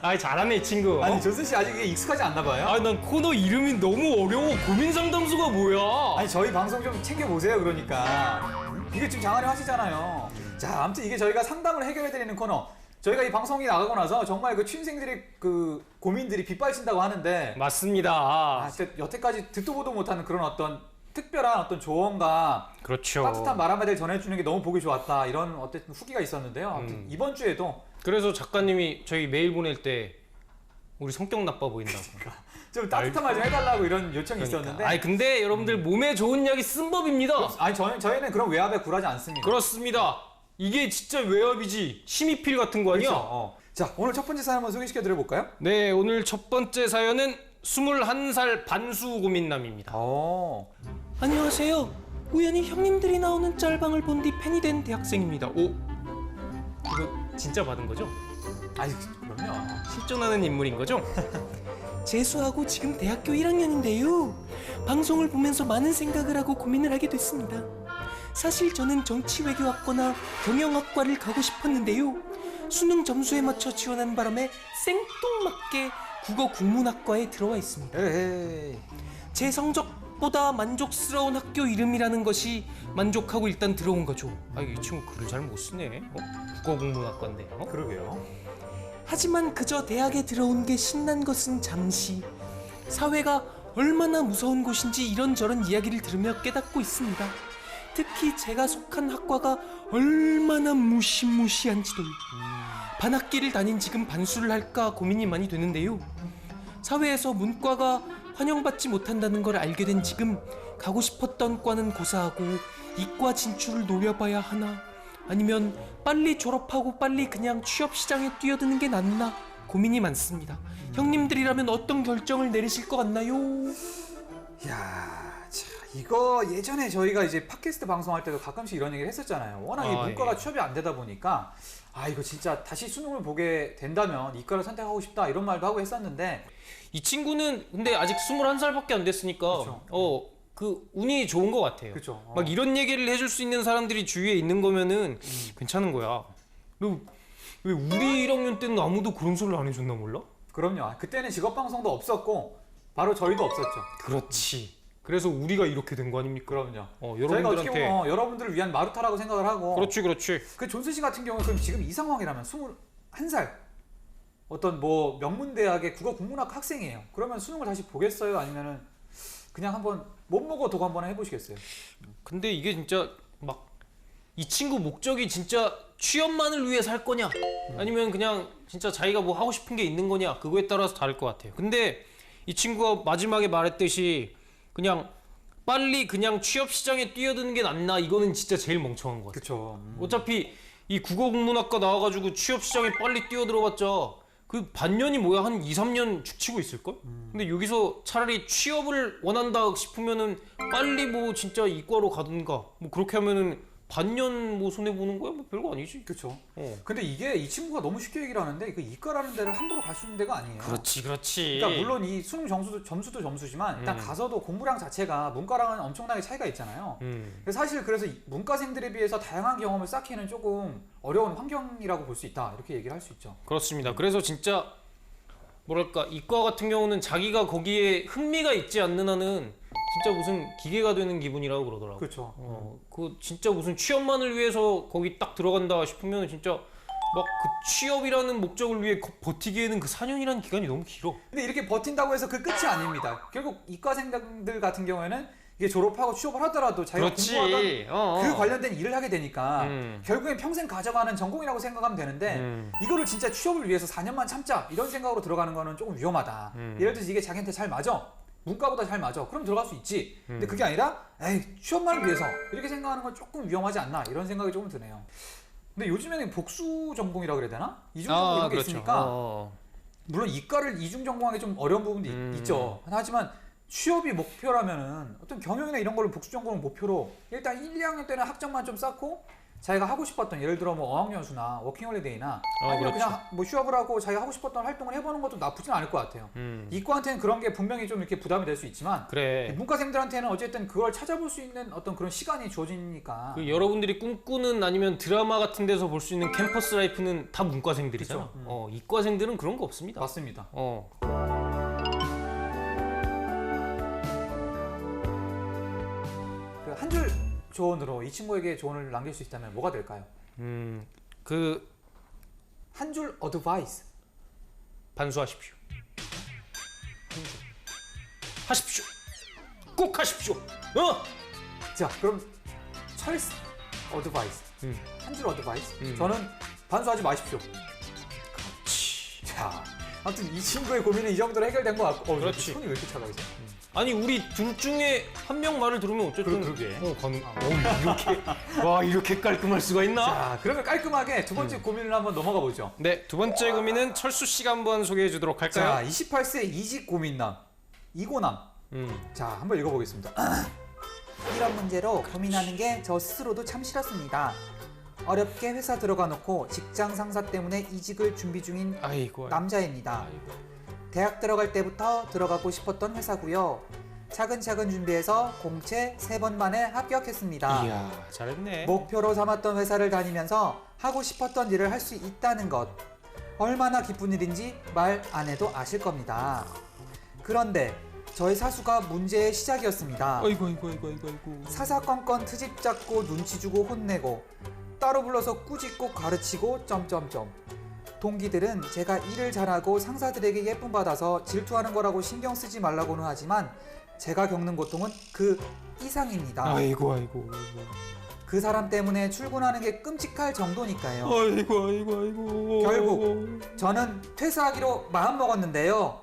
아, 잘하네 이 친구. 아니 조슨 씨 아직 이게 익숙하지 않나 봐요. 아, 난 코너 이름이 너무 어려워. 고민 상담소가 뭐야? 아니 저희 방송 좀 챙겨보세요. 그러니까 이게 지금 장안에 하시잖아요. 자, 아무튼 이게 저희가 상담을 해결해드리는 코너. 저희가 이 방송이 나가고 나서 정말 그 취준생들의 그 고민들이 빗발친다고 하는데 맞습니다. 진짜 여태까지 듣도 보도 못하는 그런 어떤 특별한 어떤 조언과 그렇죠. 따뜻한 말 한마디를 전해주는 게 너무 보기 좋았다, 이런 어쨌든 후기가 있었는데요. 아무튼 이번 주에도 그래서 작가님이 저희 메일 보낼 때 우리 성격 나빠 보인다고. 좀 따뜻한 말 좀 해달라고 이런 요청이 있었는데 아니 근데 여러분들 몸에 좋은 약이 쓴 법입니다. 아니 저희는 그런 외압에 굴하지 않습니다. 그렇습니다. 이게 진짜 외압이지 심의필 같은 거 아니야? 그렇죠. 자, 오늘 첫 번째 사연 한번 소개시켜 드려볼까요? 네, 오늘 첫 번째 사연은 21살 반수 고민남입니다. 안녕하세요. 우연히 형님들이 나오는 짤방을 본 뒤 팬이 된 대학생입니다. 오, 이거 진짜 받은 거죠? 아니 그럼요. 실존하는 인물인 거죠? 재수하고 지금 대학교 1학년인데요. 방송을 보면서 많은 생각을 하고 고민을 하게 됐습니다. 사실 저는 정치외교학과나 경영학과를 가고 싶었는데요. 수능 점수에 맞춰 지원한 바람에 생뚱맞게 국어국문학과에 들어와 있습니다. 에이. 제 성적보다 만족스러운 학교 이름이라는 것이 만족하고 일단 들어온 거죠. 아, 이 친구 글을 잘 못 쓰네. 국어국문학과인데. 그러게요. 하지만 그저 대학에 들어온 게 신난 것은 잠시. 사회가 얼마나 무서운 곳인지 이런저런 이야기를 들으며 깨닫고 있습니다. 특히 제가 속한 학과가 얼마나 무시무시한지도. 반학기를 다닌 지금 반수를 할까 고민이 많이 되는데요. 사회에서 문과가 환영받지 못한다는 걸 알게 된 지금 가고 싶었던 과는 고사하고 이과 진출을 노려봐야 하나, 아니면 빨리 졸업하고 빨리 그냥 취업시장에 뛰어드는 게 낫나 고민이 많습니다. 형님들이라면 어떤 결정을 내리실 것 같나요? 야, 자, 이거 예전에 저희가 이제 팟캐스트 방송할 때도 가끔씩 이런 얘기를 했었잖아요. 워낙 이 문과가 취업이 안 되다 보니까 이거 진짜 다시 수능을 보게 된다면 이과를 선택하고 싶다, 이런 말도 하고 했었는데, 이 친구는 근데 아직 21살밖에 안 됐으니까 그쵸. 그 운이 좋은 것 같아요. 그쵸. 막 이런 얘기를 해줄 수 있는 사람들이 주위에 있는 거면은 괜찮은 거야. 왜 우리 1학년 때는 아무도 그런 소리를 안 해줬나 몰라? 그럼요. 그때는 직업방송도 없었고 바로 저희도 없었죠. 그렇지. 그래서 우리가 이렇게 된 거 아닙니까? 그럼요. 저희가 어떻게 여러분들한테. 보면 여러분들을 위한 마루타라고 생각을 하고. 그렇지. 그 존슨 씨 같은 경우는 그럼 지금 이 상황이라면 21살 어떤 뭐 명문대학의 국어국문학 학생이에요. 그러면 수능을 다시 보겠어요? 아니면은 그냥 한번 몸보고 도고 한번 해보시겠어요? 근데 이게 진짜 막 이 친구 목적이 진짜 취업만을 위해서 할 거냐, 아니면 그냥 진짜 자기가 뭐 하고 싶은 게 있는 거냐, 그거에 따라서 다를 것 같아요. 근데 이 친구가 마지막에 말했듯이 그냥 빨리 그냥 취업 시장에 뛰어드는 게 낫나, 이거는 진짜 제일 멍청한 것 같아요. 그렇죠. 어차피 이 국어국문학과 나와가지고 취업 시장에 빨리 뛰어들어봤자 그 반년이 뭐야, 한 2, 3년 죽치고 있을걸? 근데 여기서 차라리 취업을 원한다 싶으면은 빨리 뭐 진짜 이과로 가든가 뭐 그렇게 하면은 반년 뭐 손해보는 거야? 뭐 별거 아니지. 그렇죠. 어. 근데 이게 이 친구가 너무 쉽게 얘기를 하는데 그 이과라는 데를 함부로 갈 수 있는 데가 아니에요. 그렇지. 그러니까 물론 이 수능 점수도 점수지만 일단 가서도 공부량 자체가 문과랑은 엄청나게 차이가 있잖아요. 그래서 사실 그래서 문과생들에 비해서 다양한 경험을 쌓기에는 조금 어려운 환경이라고 볼 수 있다, 이렇게 얘기를 할 수 있죠. 그렇습니다. 그래서 진짜 뭐랄까, 이과 같은 경우는 자기가 거기에 흥미가 있지 않는 한은 진짜 무슨 기계가 되는 기분이라고 그러더라고. 그렇죠. 그 진짜 무슨 취업만을 위해서 거기 딱 들어간다 싶으면 진짜 막 그 취업이라는 목적을 위해 버티기에는 그 4년이라는 기간이 너무 길어. 근데 이렇게 버틴다고 해서 그 끝이 아닙니다. 결국 이과생들 같은 경우에는 이게 졸업하고 취업을 하더라도 자기가 공부하던 그 관련된 일을 하게 되니까 결국엔 평생 가져가는 전공이라고 생각하면 되는데 이거를 진짜 취업을 위해서 4년만 참자 이런 생각으로 들어가는 거는 조금 위험하다. 예를 들어서 이게 자기한테 잘 맞아. 문과보다 잘 맞아. 그럼 들어갈 수 있지. 근데 그게 아니라 에이 취업만을 위해서 이렇게 생각하는 건 조금 위험하지 않나 이런 생각이 조금 드네요. 근데 요즘에는 복수 전공이라고 그래야 되나? 이중 전공 이런 게 그렇죠. 있으니까 물론 이과를 이중 전공하기 좀 어려운 부분도 있죠. 하지만 취업이 목표라면은 어떤 경영이나 이런 걸로 복수 전공을 목표로 일단 1, 2학년 때는 학점만 좀 쌓고 자기가 하고 싶었던 예를 들어 뭐 어학연수나 워킹홀리데이나 아니면 그렇죠. 그냥 뭐 휴학을 하고 자기가 하고 싶었던 활동을 해보는 것도 나쁘진 않을 것 같아요. 이과한테는 그런 게 분명히 좀 이렇게 부담이 될 수 있지만 그래. 문과생들한테는 어쨌든 그걸 찾아볼 수 있는 어떤 그런 시간이 주어지니까 그 여러분들이 꿈꾸는 아니면 드라마 같은 데서 볼 수 있는 캠퍼스 라이프는 다 문과생들이잖아. 그쵸. 이과생들은 그런 거 없습니다. 맞습니다. 그 한 줄 조언으로 이 친구에게 조언을 남길 수 있다면 뭐가 될까요? 그 한 줄 어드바이스. 반수하십시오. 하십시오. 꼭 하십시오. 자, 그럼 찰스 어드바이스. 한 줄 어드바이스. 저는 반수하지 마십시오. 그렇지. 자, 아무튼 이 친구의 고민은 이 정도로 해결된 것 같고. 그렇지. 손이 왜 이렇게 차가워져? 아니 우리 둘 중에 한 명 말을 들으면 어쨌든 그러게. 이렇게 와 이렇게 깔끔할 수가 있나? 자, 그러면 깔끔하게 두 번째 고민을 한번 넘어가 보죠. 네, 두 번째 고민은 철수 씨가 한번 소개해 주도록 할까요? 자, 28세 이직 고민남, 이고남. 자, 한번 읽어보겠습니다. 이런 문제로 고민하는 게 저 스스로도 참 싫었습니다. 어렵게 회사 들어가 놓고 직장 상사 때문에 이직을 준비 중인 아이고. 남자입니다. 대학 들어갈 때부터 들어가고 싶었던 회사고요. 차근차근 준비해서 공채 3번 만에 합격했습니다. 이야, 잘했네. 목표로 삼았던 회사를 다니면서 하고 싶었던 일을 할 수 있다는 것. 얼마나 기쁜 일인지 말 안 해도 아실 겁니다. 그런데 저의 사수가 문제의 시작이었습니다. 아이고. 사사건건 트집 잡고 눈치 주고 혼내고 따로 불러서 꾸짖고 가르치고 점점점. 동기들은 제가 일을 잘하고 상사들에게 예쁨 받아서 질투하는 거라고 신경 쓰지 말라고는 하지만 제가 겪는 고통은 그 이상입니다. 아이고. 그 사람 때문에 출근하는 게 끔찍할 정도니까요. 아이고. 결국 저는 퇴사하기로 마음먹었는데요.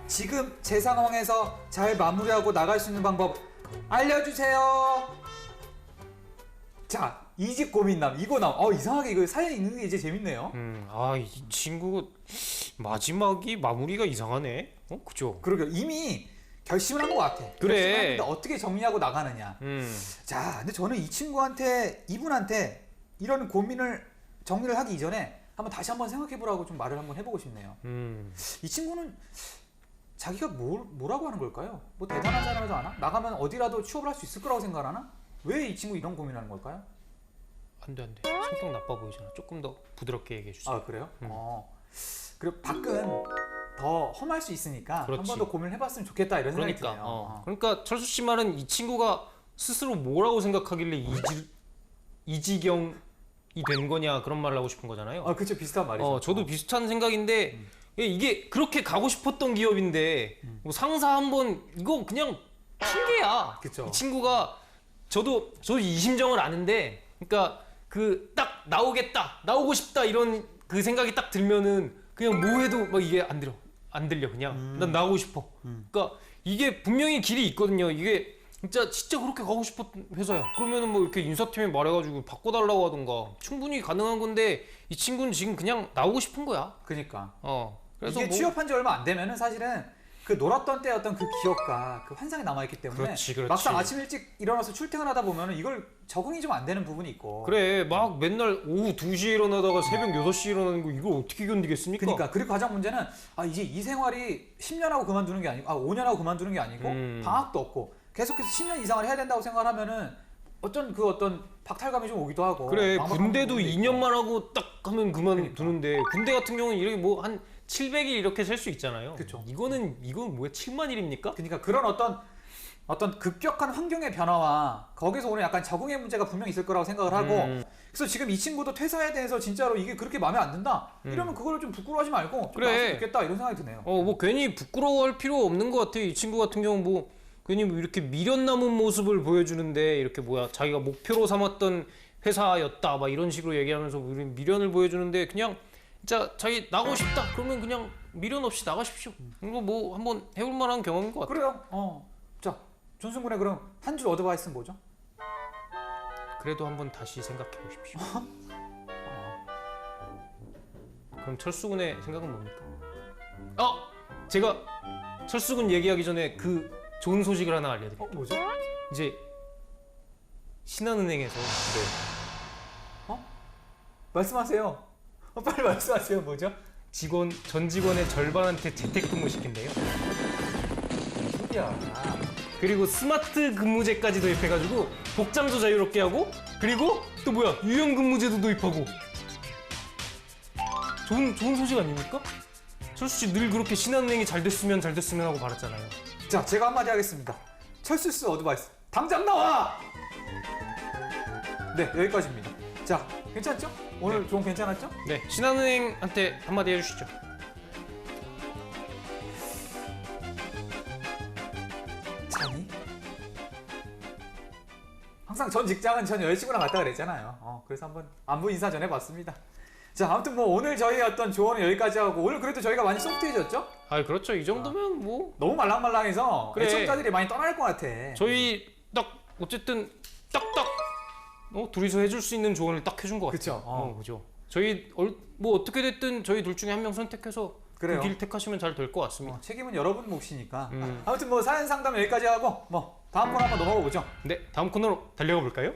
지금 제 상황에서 잘 마무리하고 나갈 수 있는 방법 알려주세요. 자, 이직 고민남, 이고남. 이상하게 이거 사연 읽는 게 이제 재밌네요. 이 친구 마지막이 마무리가 이상하네. 그죠? 그러게 이미 결심을 한 것 같아. 그래. 결심을 했는데 어떻게 정리하고 나가느냐. 자, 근데 저는 이분한테 이런 고민을 정리를 하기 이전에 다시 한번 생각해보라고 좀 말을 한번 해보고 싶네요. 이 친구는 자기가 뭐라고 하는 걸까요? 뭐 대단한 사람이지 않아? 나가면 어디라도 취업을 할 수 있을 거라고 생각하나? 왜 이 친구 이런 고민하는 걸까요? 안 돼. 성격 나빠 보이잖아. 조금 더 부드럽게 얘기해 주세요. 아, 그래요? 그리고 밖은 더 험할 수 있으니까 한 그렇지. 번 더 고민을 해봤으면 좋겠다 이런 생각이 드네요. 그러니까 철수 씨 말은 이 친구가 스스로 뭐라고 생각하길래 이지경이 된 거냐 그런 말을 하고 싶은 거잖아요. 그렇죠. 비슷한 말이죠. 저도 비슷한 생각인데 이게 그렇게 가고 싶었던 기업인데 뭐 상사 한번 이거 그냥 핑계야. 그쵸. 이 친구가 저도 이 심정을 아는데 그러니까 그 딱 나오고 싶다 이런 그 생각이 딱 들면은 그냥 뭐 해도 막 이게 안 들려 그냥 난 나오고 싶어. 그러니까 이게 분명히 길이 있거든요. 이게 진짜 그렇게 가고 싶었던 회사야. 그러면은 뭐 이렇게 인사팀에 말해가지고 바꿔달라고 하던가 충분히 가능한 건데 이 친구는 지금 그냥 나오고 싶은 거야. 그러니까. 그래서 이게 취업한 지 얼마 안 되면은 사실은 그 놀았던 때 어떤 그 기억과 그 환상이 남아있기 때문에 그렇지. 막상 아침 일찍 일어나서 출퇴근하다 보면은 이걸 적응이 좀 안 되는 부분이 있고. 그래 막 맨날 오후 2시에 일어나다가 새벽 6시에 일어나는 거 이걸 어떻게 견디겠습니까? 그러니까 그리고 가장 문제는 이제 이 생활이 10년 하고 그만두는 게 아니고 5년 하고 그만두는 게 아니고 방학도 없고 계속해서 10년 이상을 해야 된다고 생각을 하면은 어떤 박탈감이 좀 오기도 하고. 그래 막막한 군대도 부분도 있고. 2년만 하고 딱 하면 그만두는데 군대 같은 경우는 이렇게 뭐 한 700일 이렇게 셀 수 있잖아요. 그쵸. 이건 뭐야 7만 일입니까? 그러니까 그런 어떤 어떤 급격한 환경의 변화와 거기서 오는 약간 적응의 문제가 분명히 있을 거라고 생각을 하고 그래서 지금 이 친구도 퇴사에 대해서 진짜로 이게 그렇게 마음에 안 든다 이러면 그거를 좀 부끄러워하지 말고 좀 그래. 나왔으면 좋겠다 이런 생각이 드네요. 뭐 괜히 부끄러워할 필요 없는 것 같아. 이 친구 같은 경우 뭐 괜히 뭐 이렇게 미련 남은 모습을 보여주는데 이렇게 뭐야 자기가 목표로 삼았던 회사였다 막 이런 식으로 얘기하면서 미련을 보여주는데 그냥 진짜 자기 나가고 싶다 그러면 그냥 미련 없이 나가십시오. 이거 뭐 한번 해볼 만한 경험인 것 같아. 그래요. 자 존승군의 그럼 한 줄 어드바이스는 뭐죠? 그래도 한번 다시 생각해 보십시오. 그럼 철수군의 생각은 뭡니까? 제가 철수군 얘기하기 전에 그 좋은 소식을 하나 알려드릴게요. 뭐죠? 이제 신한은행에서 말씀하세요. 빨리 말씀하세요. 뭐죠? 전 직원의 절반한테 재택근무 시킨대요. 신기야. 그리고 스마트 근무제까지 도입해가지고 복장도 자유롭게 하고 그리고 또 뭐야 유연근무제도 도입하고 좋은 소식 아닙니까? 철수 씨 늘 그렇게 신한은행이 잘 됐으면 하고 바랐잖아요. 자 제가 한마디 하겠습니다. 철수스 어드바이스 당장 나와! 네 여기까지입니다. 자 괜찮죠? 오늘 조언 괜찮았죠? 네, 신한은행한테 한마디 해주시죠. 자니? 항상 전 직장은 전 여자친구랑 갔다 그랬잖아요. 그래서 한번 안부 인사 전해봤습니다. 자 아무튼 뭐 오늘 저희 어떤 조언은 여기까지 하고 오늘 그래도 저희가 많이 소프트해졌죠? 그렇죠. 이 정도면 뭐 너무 말랑말랑해서 그래. 애청자들이 많이 떠날 것 같아. 저희 딱 어쨌든 딱딱 둘이서 해줄 수 있는 조언을 딱 해준 것 같아요. 그쵸. 그죠. 저희 뭐 어떻게 됐든 저희 둘 중에 한 명 선택해서 그래요. 그 길 택하시면 잘 될 것 같습니다. 책임은 여러분 몫이니까. 음. 아무튼 뭐 사연 상담 여기까지 하고 뭐 다음 코너 한번 넘어가 보죠. 네, 다음 코너로 달려가 볼까요?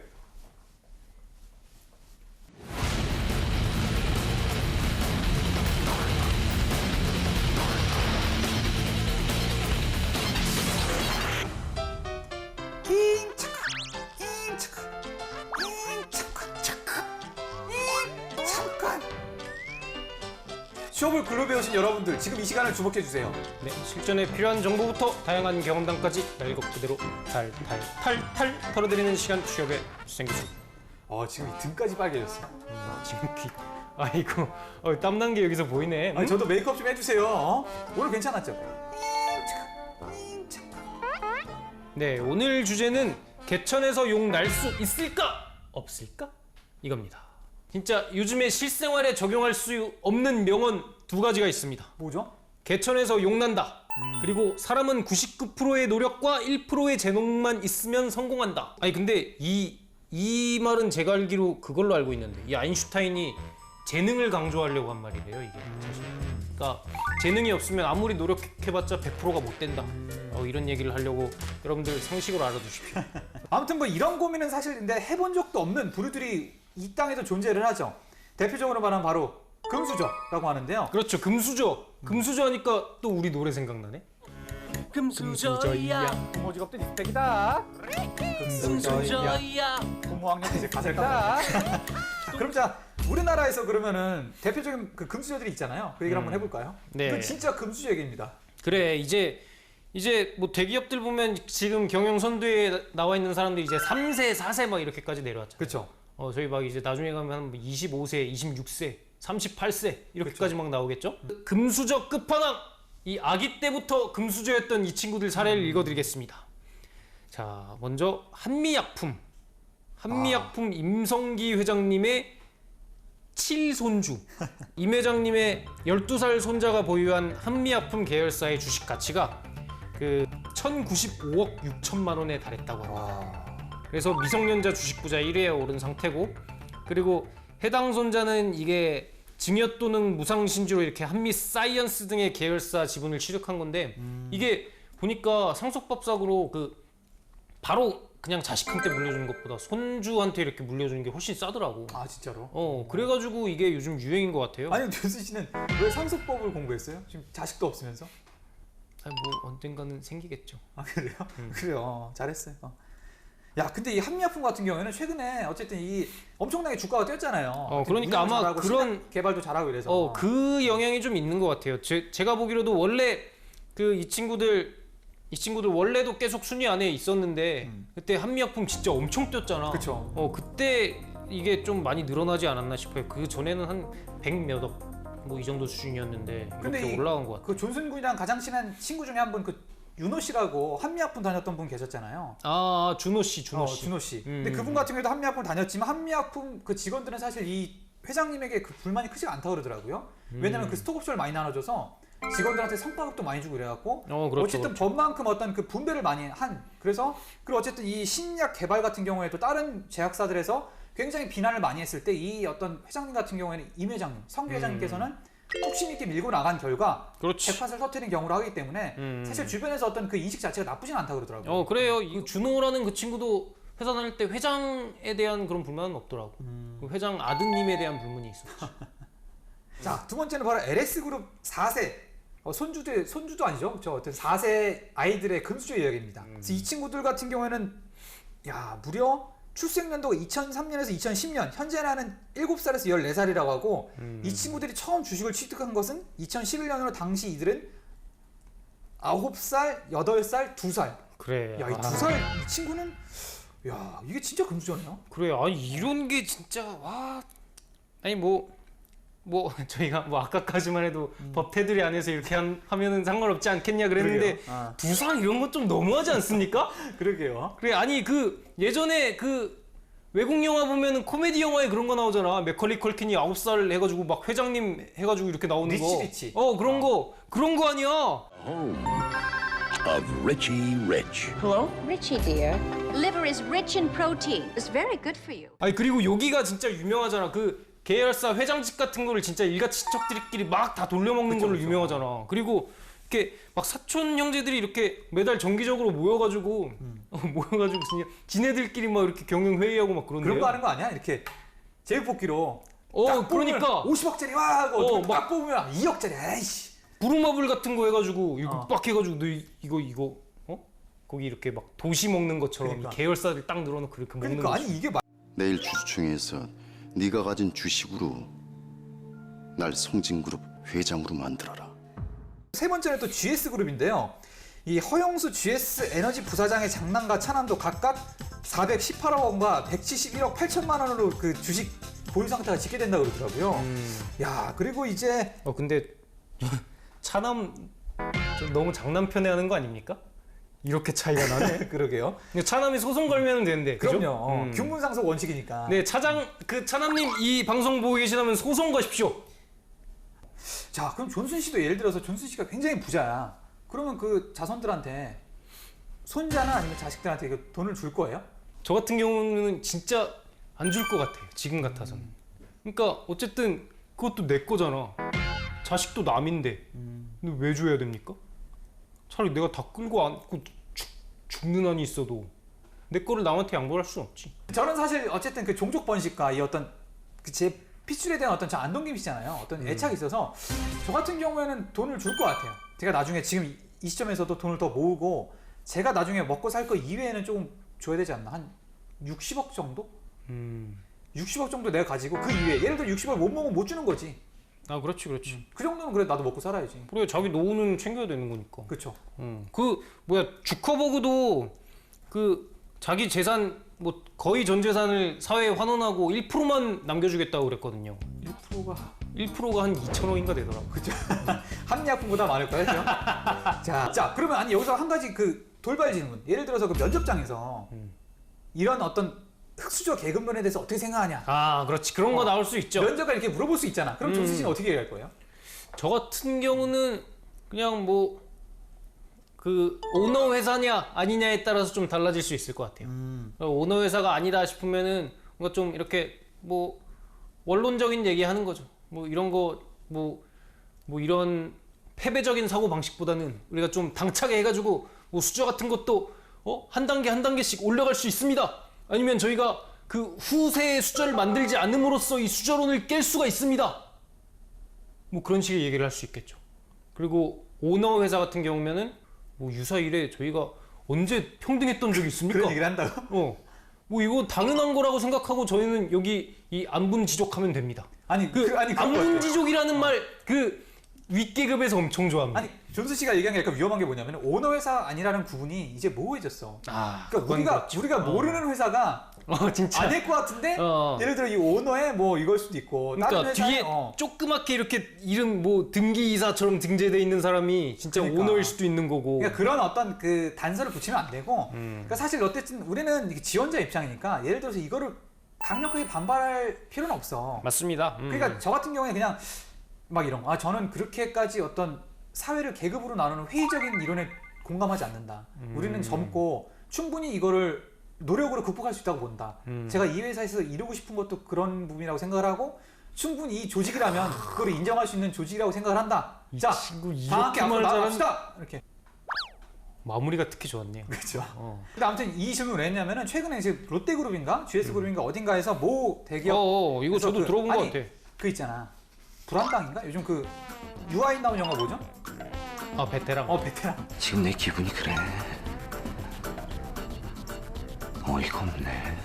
잠깐. 수업을 글로 배우신 여러분들 지금 이 시간을 주목해 주세요. 네, 실전에 필요한 정보부터 다양한 경험담까지 날 것 그대로 탈탈 털어드리는 시간 취업의 생기수. 지금 이 등까지 빨개졌어. 지금 아이고 땀난 게 여기서 보이네. 아니 저도 메이크업 좀 해주세요. 오늘 괜찮았죠? 네, 오늘 주제는 개천에서 용 날 수 있을까 없을까 이겁니다. 진짜 요즘에 실생활에 적용할 수 없는 명언 두 가지가 있습니다. 뭐죠? 개천에서 용 난다. 그리고 사람은 99%의 노력과 1%의 재능만 있으면 성공한다. 아니 근데 이 말은 제가 알기로 그걸로 알고 있는데 이 아인슈타인이 재능을 강조하려고 한 말이래요 이게 사실. 그러니까 재능이 없으면 아무리 노력해봤자 100%가 못 된다. 이런 얘기를 하려고 여러분들 상식으로 알아두십시오. 아무튼 뭐 이런 고민은 사실인데 해본 적도 없는 부류들이 이 땅에도 존재를 하죠. 대표적으로 말하면 바로 금수저라고 하는데요. 그렇죠, 금수저. 금수저 하니까 또 우리 노래 생각나네. 금수저야. 고모직업도 리스펙이다. 금수저야. 고모학년 이제 가설까? 그럼 자 우리나라에서 그러면은 대표적인 그 금수저들이 있잖아요. 그 얘기를 한번 해볼까요? 네. 이건 진짜 금수저 얘기입니다. 그래 이제 뭐 대기업들 보면 지금 경영 선두에 나와 있는 사람들이 이제 3세, 4세 막 이렇게까지 내려왔잖아요. 그렇죠. 저희 막 이제 나중에 가면 한 25세, 26세, 38세 이렇게까지 막 나오겠죠. 금수저 끝판왕 이 아기 때부터 금수저였던 이 친구들 사례를 읽어드리겠습니다. 자 먼저 한미약품 임성기 회장님의 7손주 임 회장님의 12살 손자가 보유한 한미약품 계열사의 주식 가치가 그 1,095억 6천만 원에 달했다고 합니다. 그래서 미성년자 주식 부자 1위에 오른 상태고 그리고 해당 손자는 이게 증여 또는 무상신주로 이렇게 한미사이언스 등의 계열사 지분을 취득한 건데 이게 보니까 상속법상으로 그 바로 그냥 자식한테 물려주는 것보다 손주한테 이렇게 물려주는 게 훨씬 싸더라고. 아 진짜로? 그래가지고 이게 요즘 유행인 것 같아요. 아니 변수 씨는 왜 상속법을 공부했어요? 지금 자식도 없으면서? 아니, 뭐 언젠가는 생기겠죠. 아 그래요? 그래요. 잘했어요. 야 근데 이 한미약품 같은 경우에는 최근에 어쨌든 이 엄청나게 주가가 뛰었잖아요. 그러니까 아마 잘하고 그런 신약 개발도 잘하고 이래서. 그 영향이 좀 있는 것 같아요. 제가 보기로도 원래 그 이 친구들 이 친구들 원래도 계속 순위 안에 있었는데 그때 한미약품 진짜 엄청 뛰었잖아. 그쵸. 그때 이게 좀 많이 늘어나지 않았나 싶어요. 그 전에는 한 100몇 억 뭐 이 정도 수준이었는데 근데 이렇게 올라간 것 같아요. 그 존슨 군이랑 가장 친한 친구 중에 한 분 그 윤호 씨라고 한미약품 다녔던 분 계셨잖아요. 아 준호 씨. 준호 씨. 근데 그분 같은 경우도 한미약품 다녔지만 한미약품 그 직원들은 사실 이 회장님에게 그 불만이 크지가 않다고 그러더라고요. 왜냐면 그 스톡 옵션을 많이 나눠줘서 직원들한테 성과급도 많이 주고 그래갖고 그렇죠, 어쨌든 법만큼 어떤 그 분배를 많이 한 그래서 그리고 어쨌든 이 신약 개발 같은 경우에도 다른 제약사들에서 굉장히 비난을 많이 했을 때 이 어떤 회장님 같은 경우에는 임 회장님, 성규 회장님께서는 뚝심 있게 밀고 나간 결과 그렇지. 백팟을 터뜨린 경우로 하기 때문에 사실 주변에서 어떤 그 인식 자체가 나쁘진 않다고 그러더라고요. 그래요. 이 준호라는 그 친구도 회사 다닐 때 회장에 대한 그런 불만은 없더라고. 그 회장 아드님에 대한 불만이 있었지. 자, 두 번째는 바로 LS그룹 4세 손주도 아니죠. 저 어떤 4세 아이들의 금수저 이야기입니다. 그래서 이 친구들 같은 경우에는 무려 출생연도가 2003년에서 2010년, 현재는 7살에서 14살이라고 하고 이 친구들이 처음 주식을 취득한 것은 2011년으로 당시 이들은 9살, 8살, 2살. 그래. 야, 이 2살 이 친구는 야, 이게 진짜 금수저네요. 그래. 이런 게 진짜 와. 아니 뭐 저희가 뭐 아까까지만 해도 법 테두리 안에서 이렇게 하면은 상관없지 않겠냐 그랬는데 부상 이런 거 좀 너무하지 않습니까? 그러게요. 그래. 아니 그 예전에 그 외국 영화 보면은 코미디 영화에 그런 거 나오잖아. 맥컬리 컬킨이 9살 해가지고 막 회장님 해가지고 이렇게 나오는 거. 리치. 그런 거 아니야. Home of Richie Rich. Hello? Richie, dear. Liver is rich in protein. It's very good for you. 아니 그리고 여기가 진짜 유명하잖아. 그 계열사 회장직 같은 거를 진짜 일가 친척들끼리 막 다 돌려먹는 걸로 유명하잖아. 그리고 이렇게 막 사촌 형제들이 이렇게 매달 정기적으로 모여가지고 그냥 지네들끼리 막 이렇게 경영 회의하고 막 그런데. 그런 거 하는 거 아니야? 이렇게 제육볶이로 그러니까 50억짜리 와 하고 막 딱 뽑으면 2억짜리 에이씨. 부루마블 같은 거 해가지고 이거 빡 해가지고 너 이거 거기 이렇게 막 도시 먹는 것처럼 그러니까. 계열사들 딱 늘어놓고 이렇게 먹는 그러니까 거지. 아니 이게 내일 주주총회에서 네가 가진 주식으로 날 성진그룹 회장으로 만들어라. 세 번째는 또 GS그룹인데요. 이 허영수 GS 에너지 부사장의 장남과 차남도 각각 418억 원과 171억 8천만 원으로 그 주식 보유 상태가 집계된다고 그러더라고요. 야, 그리고 이제 근데 차남 좀 너무 장난편해 하는 거 아닙니까? 이렇게 차이가 나네. 그러게요. 차남이 소송 걸면 되는데. 그죠? 그럼요. 균문상속 원칙이니까. 네, 차남님 이 방송 보고 계시다면 소송 거십시오. 자, 그럼 존슨 씨도 예를 들어서 존슨 씨가 굉장히 부자야. 그러면 그 자손들한테 손자나 아니면 자식들한테 이거 돈을 줄 거예요? 저 같은 경우는 진짜 안 줄 것 같아요. 지금 같아서는. 그러니까 어쨌든 그것도 내 거잖아. 자식도 남인데 근데 왜 줘야 됩니까? 차라리 내가 다 끌고 안고 죽는 한이 있어도 내 거를 남한테 양보할 수는 없지. 저는 사실 어쨌든 그 종족 번식과 이 어떤 그 제 핏줄에 대한 어떤 저 안동김 씨잖아요. 어떤 애착이 있어서 저 같은 경우에는 돈을 줄 것 같아요. 제가 나중에 지금 이 시점에서도 돈을 더 모으고 제가 나중에 먹고 살 거 이외에는 조금 줘야 되지 않나? 한 60억 정도? 60억 정도 내가 가지고 그 이외에 예를 들어 60억 못 먹으면 못 주는 거지. 아, 그렇지. 그 정도는 그래 나도 먹고 살아야지. 그래, 자기 노후는 챙겨야 되는 거니까. 그렇죠. 주커버그도 그 자기 재산 뭐 거의 전 재산을 사회에 환원하고 1%만 남겨주겠다고 그랬거든요. 1%가 한 2천억인가 되더라고. 그죠. 한미약품보다 많을 거예요. 자, 그러면 아니 여기서 한 가지 그 돌발 질문. 예를 들어서 그 면접장에서 이런 어떤 흑수저 계급론에 대해서 어떻게 생각하냐. 아, 그렇지. 그런 거 나올 수 있죠. 면접관 이렇게 물어볼 수 있잖아. 그럼 존슨 씨는 어떻게 얘기할 거예요? 저 같은 경우는 그냥 뭐 그 오너 회사냐 아니냐에 따라서 좀 달라질 수 있을 것 같아요. 오너 회사가 아니다 싶으면은 뭔가 좀 이렇게 뭐 원론적인 얘기하는 거죠. 뭐 이런 거 뭐 이런 패배적인 사고 방식보다는 우리가 좀 당차게 해가지고 뭐 수저 같은 것도 한 단계씩 올라갈 수 있습니다. 아니면 저희가 그 후세의 수저를 만들지 않음으로써 이 수저론을 깰 수가 있습니다. 뭐 그런 식의 얘기를 할 수 있겠죠. 그리고 오너 회사 같은 경우면은 뭐 유사 이래 저희가 언제 평등했던 적이 있습니까? 그런 얘기를 한다고? 뭐 이거 당연한 거라고 생각하고 저희는 여기 이 안분지족하면 됩니다. 아니, 안분지족이라는 말 윗계급에서 엄청 좋아합니다. 아니 존수 씨가 얘기한 게 약간 위험한 게 뭐냐면 오너 회사 아니라는 구분이 이제 모호해졌어. 그러니까 우리가 모르는 회사가 진짜. 아닐 것 같은데 예를 들어 이 오너의 뭐 이걸 수도 있고 그러니까 다른 뒤에 회사에, 조그맣게 이렇게 이름 뭐 등기이사처럼 등재돼 있는 사람이 진짜 그러니까. 오너일 수도 있는 거고. 그러니까 그런 어떤 그 단서를 붙이면 안 되고 그러니까 사실 어쨌든 우리는 이게 지원자 입장이니까 예를 들어서 이거를 강력하게 반발할 필요는 없어. 맞습니다. 그러니까 저 같은 경우에 그냥 막 이런 거. 저는 그렇게까지 어떤 사회를 계급으로 나누는 회의적인 이론에 공감하지 않는다. 우리는 젊고 충분히 이거를 노력으로 극복할 수 있다고 본다. 제가 이 회사에서 이루고 싶은 것도 그런 부분이라고 생각을 하고 충분히 이 조직이라면 그걸 인정할 수 있는 조직이라고 생각을 한다. 자, 다 함께 앞으로 나갑시다. 이렇게. 마무리가 특히 좋았네요. 그렇죠. 근데 아무튼 이 질문을 왜 했냐면은 최근에 이제 롯데그룹인가 GS그룹인가 어딘가에서 모 대기업 이거 저도 들어본 것 같아. 그 있잖아. 불안당인가? 요즘 그 유아인 나온 영화 뭐죠? 베테랑. 베테랑. 지금 내 기분이 그래. 어이가 없네.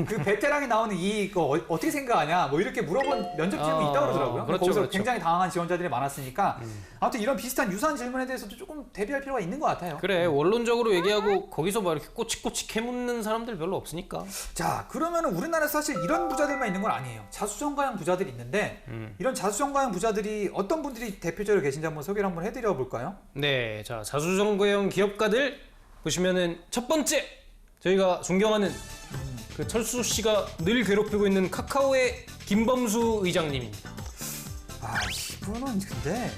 그 베테랑이 나오는 이거 어떻게 생각하냐? 뭐 이렇게 물어본 면접 질문이 있다고 그러더라고요. 그렇죠, 거기서 그렇죠. 굉장히 당황한 지원자들이 많았으니까 아무튼 이런 비슷한 유사한 질문에 대해서도 조금 대비할 필요가 있는 것 같아요. 그래 원론적으로 얘기하고 거기서 막 이렇게 꼬치꼬치 캐묻는 사람들 별로 없으니까. 자 그러면 우리나라에 사실 이런 부자들만 있는 건 아니에요. 자수성가형 부자들이 있는데 이런 자수성가형 부자들이 어떤 분들이 대표적으로 계신지 한번 소개를 한번 해드려 볼까요? 네, 자 자수성가형 기업가들 보시면은 첫 번째 저희가 존경하는 그 철수 씨가 늘 괴롭히고 있는 카카오의 김범수 의장님입니다. 이분은 근데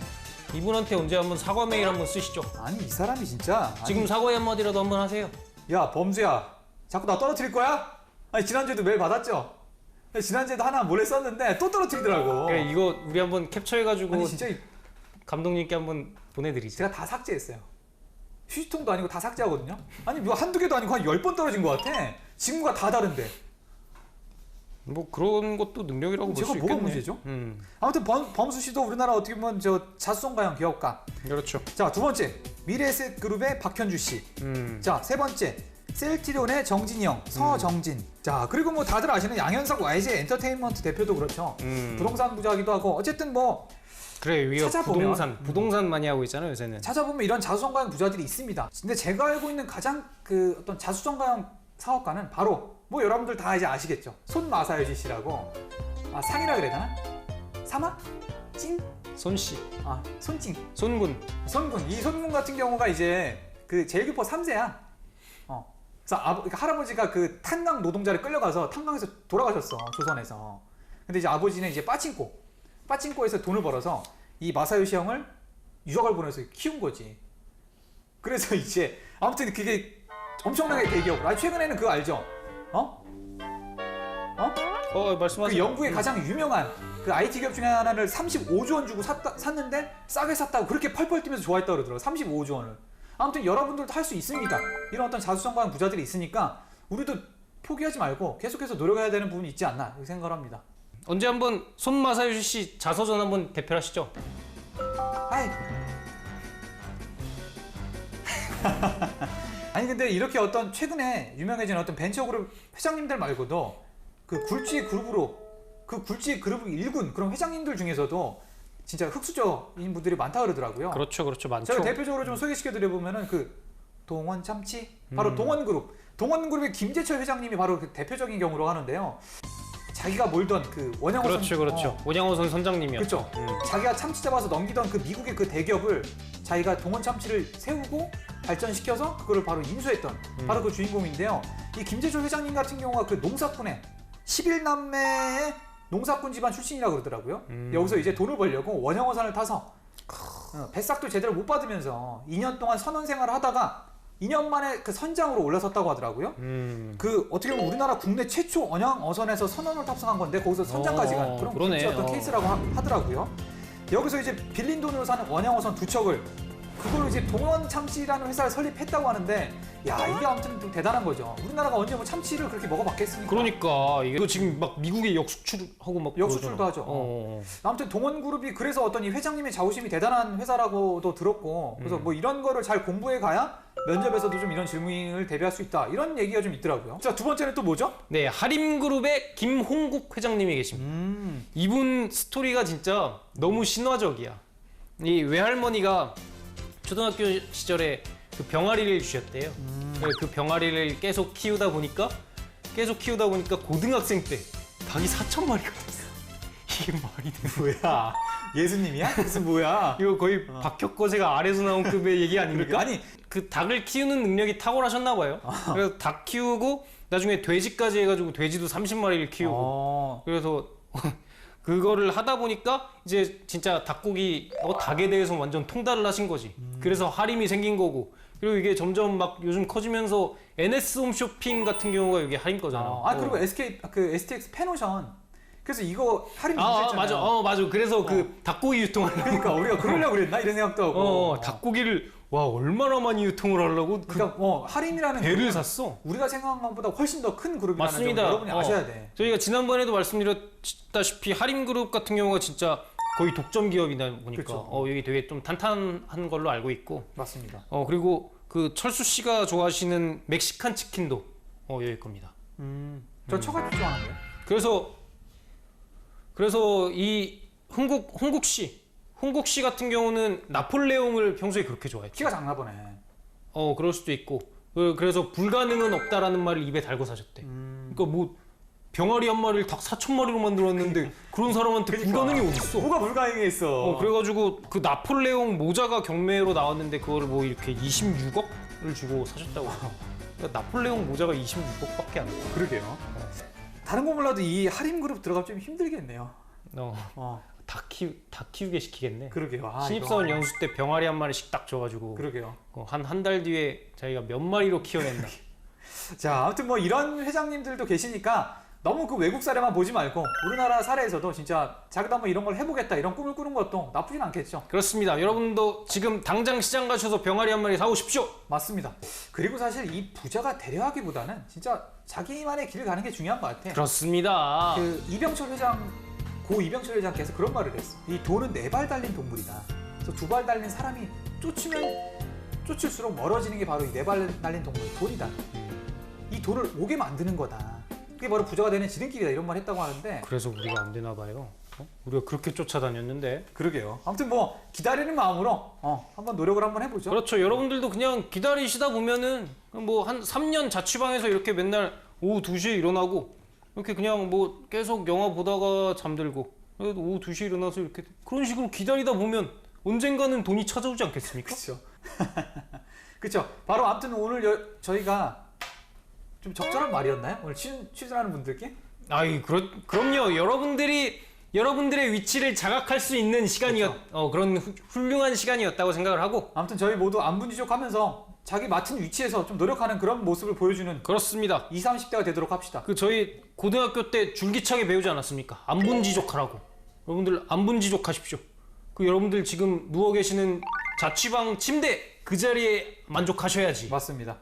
이분한테 언제 한번 사과 메일 한번 쓰시죠. 아니 이 사람이 진짜 지금 사과의 한마디라도 한번 하세요. 야 범수야 자꾸 나 떨어뜨릴 거야? 아니 지난주에도 메일 받았죠? 지난주에도 하나 몰래 썼는데 또 떨어뜨리더라고. 그래 이거 우리 한번 캡처해가지고 아니 진짜 감독님께 한번 보내드리죠. 제가 다 삭제했어요. 휴지통도 아니고 다 삭제하거든요. 아니 뭐 한두 개도 아니고 한 10번 떨어진 것 같아. 친구가 다 다른데. 뭐 그런 것도 능력이라고 볼 수 제가 있겠네. 뭐가 문제죠? 아무튼 범수 씨도 우리나라 어떻게 보면 저 자수성가형 기업가. 그렇죠. 자, 두 번째 미래에셋그룹의 박현주 씨. 자, 세 번째 셀트리온의 정진영, 서정진. 자, 그리고 뭐 다들 아시는 양현석 YG 엔터테인먼트 대표도 그렇죠. 부동산 부자기도 하고 어쨌든 뭐 그래 위에 찾아보면, 부동산 많이 하고 있잖아요 요새는. 찾아보면 이런 자수성가형 부자들이 있습니다. 근데 제가 알고 있는 가장 그 어떤 자수성가형 사업가는 바로 뭐 여러분들 다 이제 아시겠죠. 손마사요시 씨라고. 상이라 그래야 되나? 사마? 찡? 손씨. 손찡. 손군. 이 손군 같은 경우가 이제 그 제일교포 3세야. 그래서 그러니까 할아버지가 그 탄광 노동자를 끌려가서 탄광에서 돌아가셨어. 조선에서. 근데 이제 아버지는 이제 빠칭코에서 돈을 벌어서 이 마사요시 형을 유학을 보내서 키운 거지. 그래서 이제 아무튼 그게 엄청나게 대기업으로. 최근에는 그거 알죠? 말씀하세요. 그 영국의 가장 유명한 그 IT 기업 중에 하나를 35조 원 주고 샀는데 싸게 샀다고 그렇게 펄펄 뛰면서 좋아했다고 그러더라고요. 35조 원을. 아무튼 여러분들도 할 수 있습니다. 이런 어떤 자수성가형 부자들이 있으니까 우리도 포기하지 말고 계속해서 노력해야 되는 부분이 있지 않나 이렇게 생각을 합니다. 언제 한번 손마사요시 씨 자서전 한번 대표하시죠. 아니 근데 이렇게 어떤 최근에 유명해진 어떤 벤처그룹 회장님들 말고도 그 굴지의 그룹을 일군 그런 회장님들 중에서도 진짜 흑수저인 분들이 많다 그러더라고요. 그렇죠, 많죠. 제가 대표적으로 좀 소개시켜 드려보면은 그 동원참치 바로 동원그룹의 김재철 회장님이 바로 그 대표적인 경우로 하는데요. 자기가 몰던 그 원양어선 그렇죠. 원양어선 선장님이었죠. 그렇죠. 자기가 참치 잡아서 넘기던 그 미국의 그 대기업을 자기가 동원 참치를 세우고 발전시켜서 그거를 바로 인수했던 바로 그 주인공인데요. 이 김재철 회장님 같은 경우가 그 농사꾼의 11남매의 농사꾼 집안 출신이라고 그러더라고요. 여기서 이제 돈을 벌려고 원양어선을 타서 배싹도 제대로 못 받으면서 2년 동안 선원 생활을 하다가 2년 만에 그 선장으로 올라섰다고 하더라고요. 그 어떻게 보면 우리나라 국내 최초 원양어선에서 선원을 탑승한 건데 거기서 선장까지 간 그런 어떤 케이스라고 하더라고요. 여기서 이제 빌린 돈으로 사는 원양어선 2척을 그걸로 이제 동원참치라는 회사를 설립했다고 하는데 야 이게 아무튼 좀 대단한 거죠. 우리나라가 언제 뭐 참치를 그렇게 먹어봤겠습니까? 그러니까 이게 지금 막 미국에 역수출하고 막 역수출도 하죠. 아무튼 동원그룹이 그래서 어떤 이 회장님의 자부심이 대단한 회사라고도 들었고 그래서 뭐 이런 거를 잘 공부해 가야 면접에서도 좀 이런 질문을 대비할 수 있다 이런 얘기가 좀 있더라고요. 자, 두 번째는 또 뭐죠? 네, 하림그룹의 김홍국 회장님이 계십니다. 이분 스토리가 진짜 너무 신화적이야. 이 외할머니가 초등학교 시절에 그 병아리를 주셨대요. 그 병아리를 계속 키우다 보니까 고등학생 때 닭이 4,000마리가 됐어. 이게 말이 돼? 뭐야? 예수님이야? 무슨 뭐야? 이거 거의 박혁거제가 아래서 나온 급의 얘기 아닙니까? 아니 그 닭을 키우는 능력이 탁월하셨나 봐요. 그래서 닭 키우고 나중에 돼지까지 해가지고 돼지도 30마리를 키우고 그래서 그거를 하다 보니까 이제 진짜 닭고기, 닭에 대해서 완전 통달을 하신 거지. 그래서 할인이 생긴 거고. 그리고 이게 점점 막 요즘 커지면서 NS 홈쇼핑 같은 경우가 이게 할인 거잖아. 그리고 STX 펜오션. 그래서 이거 할인 맞아. 맞아. 그래서 그 닭고기 유통하려고. 그러니까 우리가 그러려고 그랬나 이런 생각도 하고. 닭고기를 와 얼마나 많이 유통을 하려고. 그러니까 할인이라는 배를 샀어. 우리가 생각한 것보다 훨씬 더 큰 그룹이라는 맞습니다. 점 여러분이 아셔야 돼. 저희가 지난번에도 말씀드렸다시피 할인그룹 같은 경우가 진짜 거의 독점 기업이다 보니까 그렇죠. 여기 되게 좀 탄탄한 걸로 알고 있고. 맞습니다. 그리고 그 철수 씨가 좋아하시는 멕시칸 치킨도 여기 겁니다. 저 처갓집 좋아하는데요. 그래서 이 흥국 씨 같은 경우는 나폴레옹을 평소에 그렇게 좋아했죠. 키가 작나 보네. 그럴 수도 있고. 그래서 불가능은 없다라는 말을 입에 달고 사셨대. 그러니까 뭐 병아리 한 마리를 닭 4,000마리로 만들었는데 그런 사람한테 불가능이 어딨어? 뭐가 불가능해 있어? 그래가지고 그 나폴레옹 모자가 경매로 나왔는데 그거를 뭐 이렇게 26억을 주고 사셨다고. 그러니까 나폴레옹 모자가 26억밖에 안 돼. 그러게요. 다른 거 몰라도 이 할인 그룹 들어가면 좀 힘들겠네요. 닭 키우게 시키겠네. 그러게요. 신입사원 연수 때 병아리 한 마리씩 딱 줘가지고. 그러게요. 한 달 뒤에 자기가 몇 마리로 키워냈나. 자, 아무튼 뭐 이런 회장님들도 계시니까 너무 그 외국 사례만 보지 말고 우리나라 사례에서도 진짜 자기도 한번 이런 걸 해보겠다 이런 꿈을 꾸는 것도 나쁘진 않겠죠. 그렇습니다. 여러분도 지금 당장 시장 가셔서 병아리 한 마리 사오십시오. 맞습니다. 그리고 사실 이 부자가 되려 하기보다는 진짜 자기만의 길을 가는 게 중요한 것 같아. 그렇습니다. 그 고 이병철 회장께서 그런 말을 했어. 이 돈은 4발 달린 동물이다. 그래서 2발 달린 사람이 쫓으면 쫓을수록 멀어지는 게 바로 이 4발 달린 동물, 돈이다. 이 돈을 오게 만드는 거다. 그게 바로 부자가 되는 지름길이다. 이런 말 했다고 하는데. 그래서 우리가 안 되나 봐요. 우리가 그렇게 쫓아다녔는데. 그러게요. 아무튼 뭐 기다리는 마음으로 한번 노력을 한번 해보죠. 그렇죠. 여러분들도 그냥 기다리시다 보면은 뭐 한 3년 자취방에서 이렇게 맨날 오후 2시에 일어나고 이렇게 그냥 뭐 계속 영화 보다가 잠들고 그래도 오후 2시에 일어나서 이렇게 그런 식으로 기다리다 보면 언젠가는 돈이 찾아오지 않겠습니까? 그렇죠. 그렇죠. 바로 아무튼 오늘 저희가 좀 적절한 말이었나요? 오늘 취준하는 분들께? 그럼요. 여러분들의 위치를 자각할 수 있는 그런 훌륭한 시간이었다고 생각을 하고. 아무튼 저희 모두 안분지족하면서 자기 맡은 위치에서 좀 노력하는 그런 모습을 보여주는. 그렇습니다. 20, 30대가 되도록 합시다. 저희 고등학교 때 줄기차게 배우지 않았습니까? 안분지족하라고. 여러분들 안분지족하십시오. 여러분들 지금 누워 계시는 자취방 침대 그 자리에 만족하셔야지. 맞습니다.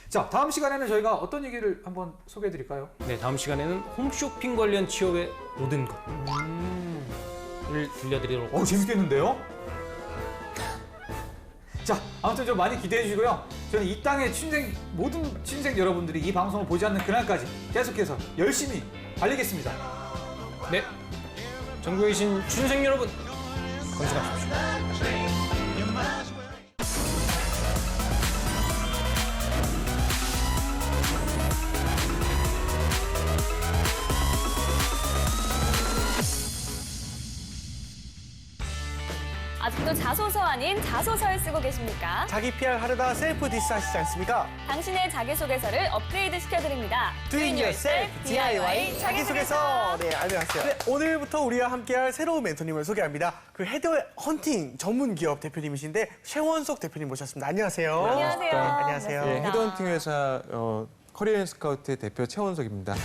자, 다음 시간에는 저희가 어떤 얘기를 한번 소개해드릴까요? 네, 다음 시간에는 홈쇼핑 관련 취업의 모든 것을 들려드리도록. 재밌겠는데요? 자, 아무튼 좀 많이 기대해 주시고요. 저는 이 땅의 모든 취준생 여러분들이 이 방송을 보지 않는 그날까지 계속해서 열심히 달리겠습니다. 네, 전국에 계신 취준생 여러분, 건승하십시오. 아직도 자소서 아닌 자소서를 쓰고 계십니까? 자기 PR 하려다 셀프 디스 하시지 않습니까? 당신의 자기소개서를 업그레이드 시켜드립니다. Doing Yourself DIY 자기소개서. 네, 안녕하세요. 네, 오늘부터 우리가 함께할 새로운 멘토님을 소개합니다. 그 헤드헌팅 전문 기업 대표님이신데 최원석 대표님 모셨습니다. 안녕하세요. 안녕하세요. 네, 안녕하세요. 네, 헤드헌팅 회사 커리어 스카우트의 대표 최원석입니다.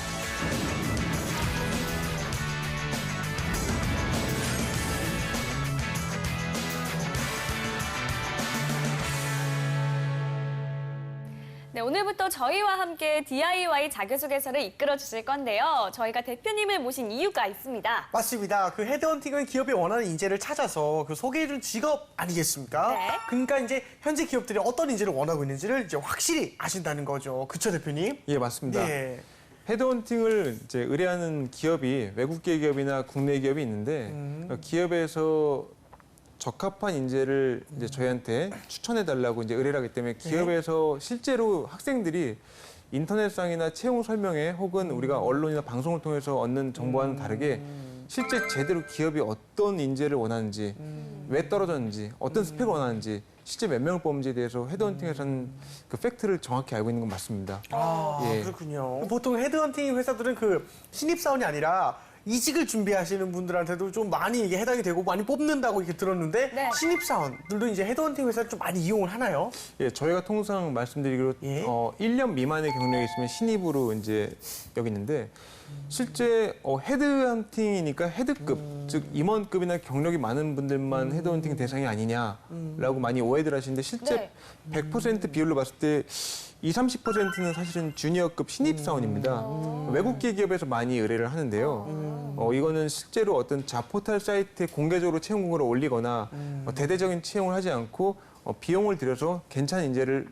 네, 오늘부터 저희와 함께 DIY 자기소개서를 이끌어 주실 건데요. 저희가 대표님을 모신 이유가 있습니다. 맞습니다. 그 헤드헌팅은 기업이 원하는 인재를 찾아서 그 소개해준 직업 아니겠습니까? 네. 그러니까 이제 현재 기업들이 어떤 인재를 원하고 있는지를 이제 확실히 아신다는 거죠. 그쵸, 대표님? 예, 맞습니다. 네. 헤드헌팅을 이제 의뢰하는 기업이 외국 기업이나 국내 기업이 있는데 기업에서 적합한 인재를 이제 저희한테 추천해달라고 이제 의뢰를 하기 때문에 기업에서 실제로 학생들이 인터넷상이나 채용 설명회 혹은 우리가 언론이나 방송을 통해서 얻는 정보와는 다르게 실제 제대로 기업이 어떤 인재를 원하는지, 왜 떨어졌는지, 어떤 스펙을 원하는지, 실제 몇 명을 뽑는지에 대해서 헤드헌팅에서는 그 팩트를 정확히 알고 있는 건 맞습니다. 예. 그렇군요. 보통 헤드헌팅 회사들은 그 신입사원이 아니라 이직을 준비하시는 분들한테도 좀 많이 이게 해당이 되고 많이 뽑는다고 이렇게 들었는데 네. 신입사원들도 이제 헤드헌팅 회사를 좀 많이 이용을 하나요? 예, 저희가 통상 말씀드리기로 1년 미만의 경력이 있으면 신입으로 이제 여기는데 실제 헤드헌팅이니까 헤드급, 즉 임원급이나 경력이 많은 분들만 헤드헌팅 대상이 아니냐라고 많이 오해들 하시는데 실제 100% 비율로 봤을 때 20-30%는 사실은 주니어급 신입사원입니다. 외국계 기업에서 많이 의뢰를 하는데요. 이거는 실제로 어떤 자포탈 사이트에 공개적으로 채용 공고를 올리거나 대대적인 채용을 하지 않고 비용을 들여서 괜찮은 인재를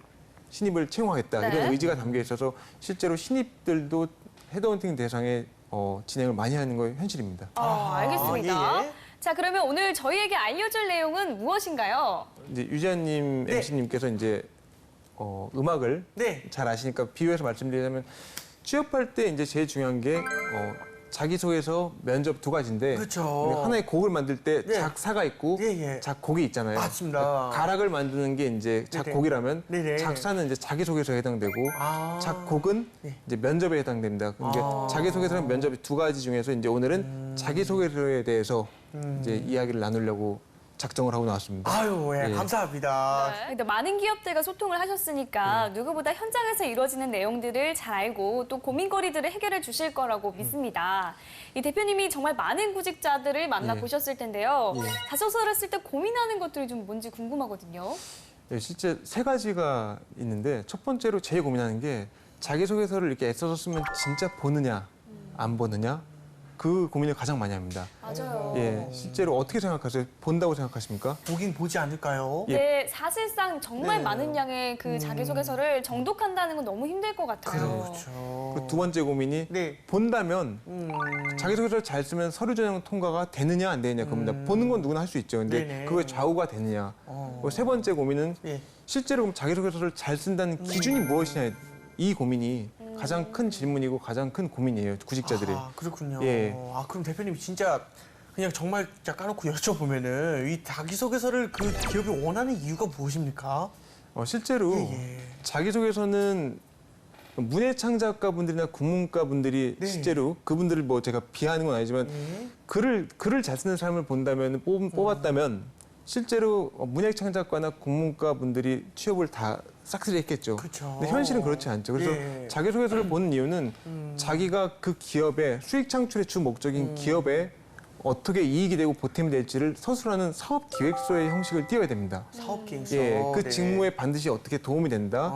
신입을 채용하겠다 이런 의지가 담겨 있어서 실제로 신입들도 헤드헌팅 대상에 진행을 많이 하는 거 현실입니다. 알겠습니다. 자, 그러면 오늘 저희에게 알려줄 내용은 무엇인가요? 이제 유지아님 MC님께서 이제 음악을 잘 아시니까 비유해서 말씀드리자면 취업할 때 이제 제일 중요한 게 자기소개서, 면접 두 가지인데 그렇죠. 하나의 곡을 만들 때 작사가 있고 작곡이 있잖아요. 맞습니다. 가락을 만드는 게 이제 작곡이라면 작사는 이제 자기소개서에 해당되고 작곡은 이제 면접에 해당됩니다. 그러니까 자기소개서랑 면접이 두 가지 중에서 이제 오늘은 자기소개서에 대해서 이제 이야기를 나누려고 작정을 하고 나왔습니다. 아유, 감사합니다. 근데 많은 기업들과 소통을 하셨으니까 누구보다 현장에서 이루어지는 내용들을 잘 알고 또 고민거리들을 해결해 주실 거라고 믿습니다. 이 대표님이 정말 많은 구직자들을 만나보셨을 텐데요. 자소서를 쓸 때 고민하는 것들이 좀 뭔지 궁금하거든요. 네, 실제 세 가지가 있는데 첫 번째로 제일 고민하는 게 자기소개서를 이렇게 애써서 쓰면 진짜 보느냐, 안 보느냐 그 고민을 가장 많이 합니다. 맞아요. 예, 실제로 어떻게 생각하세요? 본다고 생각하십니까? 보긴 보지 않을까요? 네, 사실상 정말 많은 양의 그 자기소개서를 정독한다는 건 너무 힘들 것 같아요. 그렇죠. 그 두 번째 고민이 본다면 자기소개서를 잘 쓰면 서류 전형 통과가 되느냐 안 되느냐 그겁니다. 보는 건 누구나 할 수 있죠. 근데 그거에 좌우가 되느냐. 그리고 세 번째 고민은 실제로 그럼 자기소개서를 잘 쓴다는 기준이 무엇이냐 이 고민이 가장 큰 질문이고 가장 큰 고민이에요, 구직자들이. 그렇군요. 예. 그럼 대표님 진짜 그냥 정말 진짜 까놓고 여쭤보면은 이 자기소개서를 그 기업이 원하는 이유가 무엇입니까? 실제로 자기소개서는 문예창작가분들이나 국문가분들이 실제로 그분들을 뭐 제가 비하하는 건 아니지만 글을 잘 쓰는 사람을 본다면 뽑았다면 실제로 문예창작가나 국문가분들이 취업을 다 싹쓸이 했겠죠. 근데 현실은 그렇지 않죠. 그래서 자기소개서를 보는 이유는 자기가 그 기업의 수익 창출의 주 목적인 기업에 어떻게 이익이 되고 보탬이 될지를 서술하는 사업 기획서의 형식을 띄워야 됩니다. 사업 계획서. 예, 그 직무에 반드시 어떻게 도움이 된다.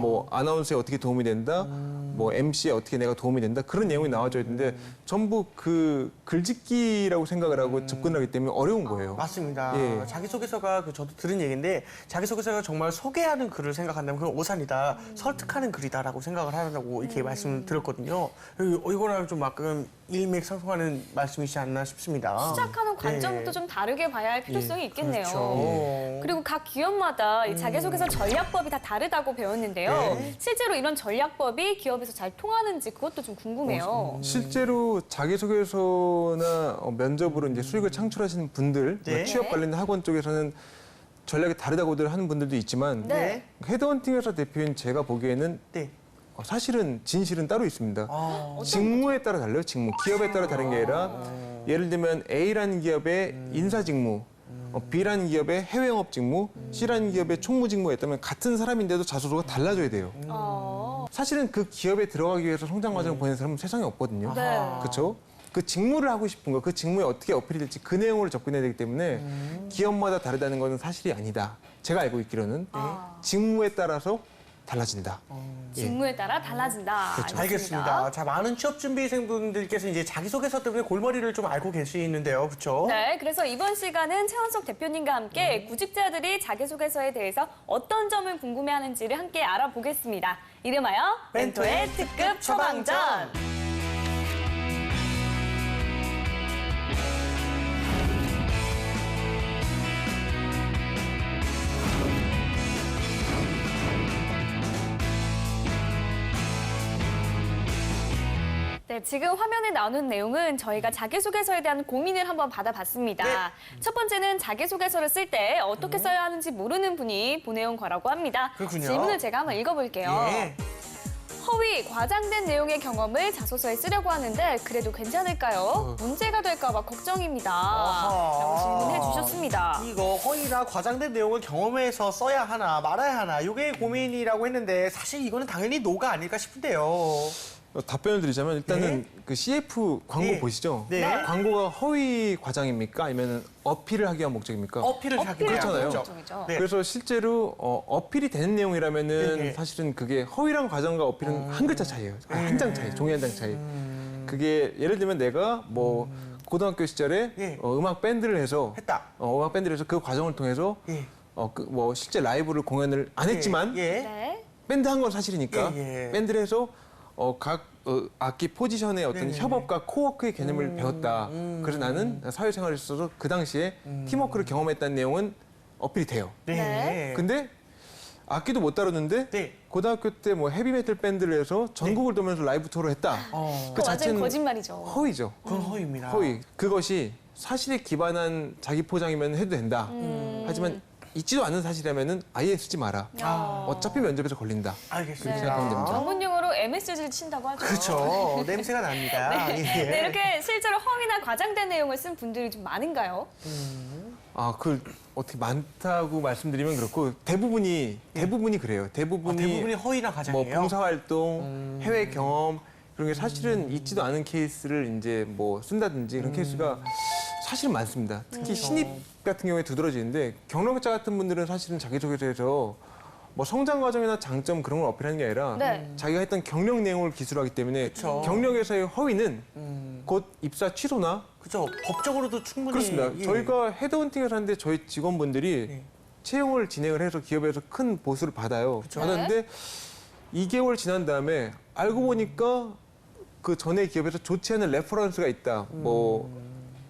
뭐 아나운서에 어떻게 도움이 된다. 뭐 MC에 어떻게 내가 도움이 된다. 그런 내용이 나와줘야 되는데 전부 그 글짓기라고 생각을 하고 접근을 하기 때문에 어려운 거예요. 맞습니다. 예. 자기소개서가 저도 들은 얘기인데 자기소개서가 정말 소개하는 글을 생각한다면 그건 오산이다. 설득하는 글이다라고 생각을 하라고 이렇게 말씀을 드렸거든요. 이거랑 좀 약간 일맥상통하는 말씀이시지 않나 싶습니다. 시작하는 관점도 좀 다르게 봐야 할 필요성이 있겠네요. 그렇죠. 그리고 각 기업마다 이 자기소개서 전략법이 다 다르다고 배웠는데요. 실제로 이런 전략법이 기업에서 잘 통하는지 그것도 좀 궁금해요. 실제로 자기소개서나 면접으로 이제 수익을 창출하시는 분들, 취업 관련 학원 쪽에서는 전략이 다르다고들 하는 분들도 있지만 헤드헌팅 회사 대표인 제가 보기에는 사실은 진실은 따로 있습니다. 직무에 따라 달라요. 직무. 기업에 따라 다른 게 아니라 예를 들면 A라는 기업의 인사 직무, B라는 기업의 해외 영업 직무, C라는 기업의 총무 직무가 있다면 같은 사람인데도 자소서가 달라져야 돼요. 사실은 그 기업에 들어가기 위해서 성장 과정을 보낸 사람은 세상에 없거든요. 그렇죠? 그 직무를 하고 싶은 거, 그 직무에 어떻게 어필이 될지 그 내용으로 접근해야 되기 때문에 기업마다 다르다는 것은 사실이 아니다. 제가 알고 있기로는 직무에 따라서 달라진다. 직무에 따라 달라진다. 그렇죠. 알겠습니다. 자, 많은 취업 준비생분들께서 이제 자기소개서 때문에 골머리를 좀 앓고 계시는데요. 그렇죠? 네, 그래서 이번 시간은 최원석 대표님과 함께 구직자들이 자기소개서에 대해서 어떤 점을 궁금해하는지를 함께 알아보겠습니다. 이름하여 멘토의 특급 처방전. 네, 지금 화면에 나오는 내용은 저희가 자기소개서에 대한 고민을 한번 받아봤습니다. 네. 첫 번째는 자기소개서를 쓸 때 어떻게 써야 하는지 모르는 분이 보내온 거라고 합니다. 그렇군요. 질문을 제가 한번 읽어볼게요. 예. 허위, 과장된 내용의 경험을 자소서에 쓰려고 하는데 그래도 괜찮을까요? 문제가 될까 봐 걱정입니다. 라고 질문해 주셨습니다. 이거 허위나 과장된 내용을 경험해서 써야 하나 말아야 하나 이게 고민이라고 했는데 사실 이거는 당연히 노가 아닐까 싶은데요. 답변을 드리자면 일단은 네. 그 CF 광고 네. 보시죠. 네. 네. 광고가 허위 과장입니까? 아니면 어필을 하기 위한 목적입니까? 어필을 하기 위한 그렇잖아요. 목적. 네. 그래서 실제로 어필이 되는 내용이라면은 네. 사실은 그게 허위랑 과장과 어필은 한 글자 차이예요. 한 장 차이, 종이 한 장 차이. 그게 예를 들면 내가 뭐 고등학교 시절에 예. 음악 밴드를 해서 했다. 음악 밴드를 해서 그 과정을 통해서 예. 뭐 실제 라이브를 공연을 안 했지만 예. 네. 밴드 한 건 사실이니까 예. 밴드를 해서 각 악기 포지션의 어떤 네네네. 협업과 코워크의 개념을 배웠다. 그래서 나는 사회생활에 있어서 그 당시에 팀워크를 경험했다는 내용은 어필이 돼요. 네. 근데 악기도 못 다뤘는데 네. 고등학교 때 뭐 헤비메탈 밴드를 해서 전국을 돌면서 라이브 투어를 했다. 그거 완전 거짓말이죠. 허위죠. 그건 허위입니다. 허위. 그것이 사실에 기반한 자기 포장이면 해도 된다. 하지만 있지도 않은 사실이라면은 아예 쓰지 마라. 어차피 면접에서 걸린다. 알겠습니다. 그렇게 생각하면 됩니다. 전문 용어로 MSG를 친다고 하죠. 그렇죠. 냄새가 납니다. 네. 예. 네, 이렇게 실제로 허위나 과장된 내용을 쓴 분들이 좀 많은가요? 그 어떻게 많다고 말씀드리면 그렇고 대부분이 그래요. 대부분이 허위나 뭐 과장이에요. 봉사활동, 해외 경험 그런 게 사실은 있지도 않은 케이스를 이제 뭐 쓴다든지 그런 케이스가 사실은 많습니다. 특히 신입 같은 경우에 두드러지는데 경력자 같은 분들은 사실은 자기소개서에서 뭐 성장 과정이나 장점 그런 걸 어필하는 게 아니라 네. 자기가 했던 경력 내용을 기술로 하기 때문에 그쵸. 경력에서의 허위는 곧 입사 취소나 그렇죠. 법적으로도 충분히 그렇습니다. 예. 저희가 헤드헌팅을 하는데 저희 직원분들이 예. 채용을 진행을 해서 기업에서 큰 보수를 받아요. 받았는데 2개월 지난 다음에 알고 보니까 그 전에 기업에서 좋지 않은 레퍼런스가 있다.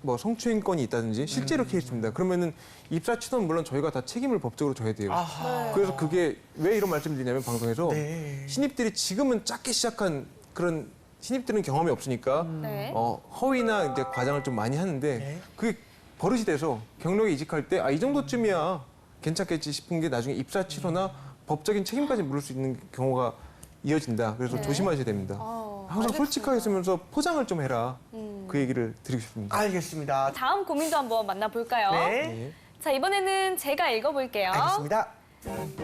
뭐 성추행건이 있다든지 실제로 케이스입니다. 그러면은 입사 취소는 물론 저희가 다 책임을 법적으로 져야 돼요. 아하. 그래서 그게 왜 이런 말씀을 드리냐면 방송에서 네. 신입들이 지금은 작게 시작한 그런 신입들은 경험이 없으니까 네. 허위나 이제 과장을 좀 많이 하는데 네. 그게 버릇이 돼서 경력에 이직할 때 이 정도쯤이야 괜찮겠지 싶은 게 나중에 입사 취소나 법적인 책임까지 물을 수 있는 경우가 이어진다. 그래서 네. 조심하셔야 됩니다. 항상 솔직하게 쓰면서 포장을 좀 해라. 그 얘기를 드리고 싶습니다. 알겠습니다. 다음 고민도 한번 만나볼까요? 네. 자, 이번에는 제가 읽어볼게요. 알겠습니다.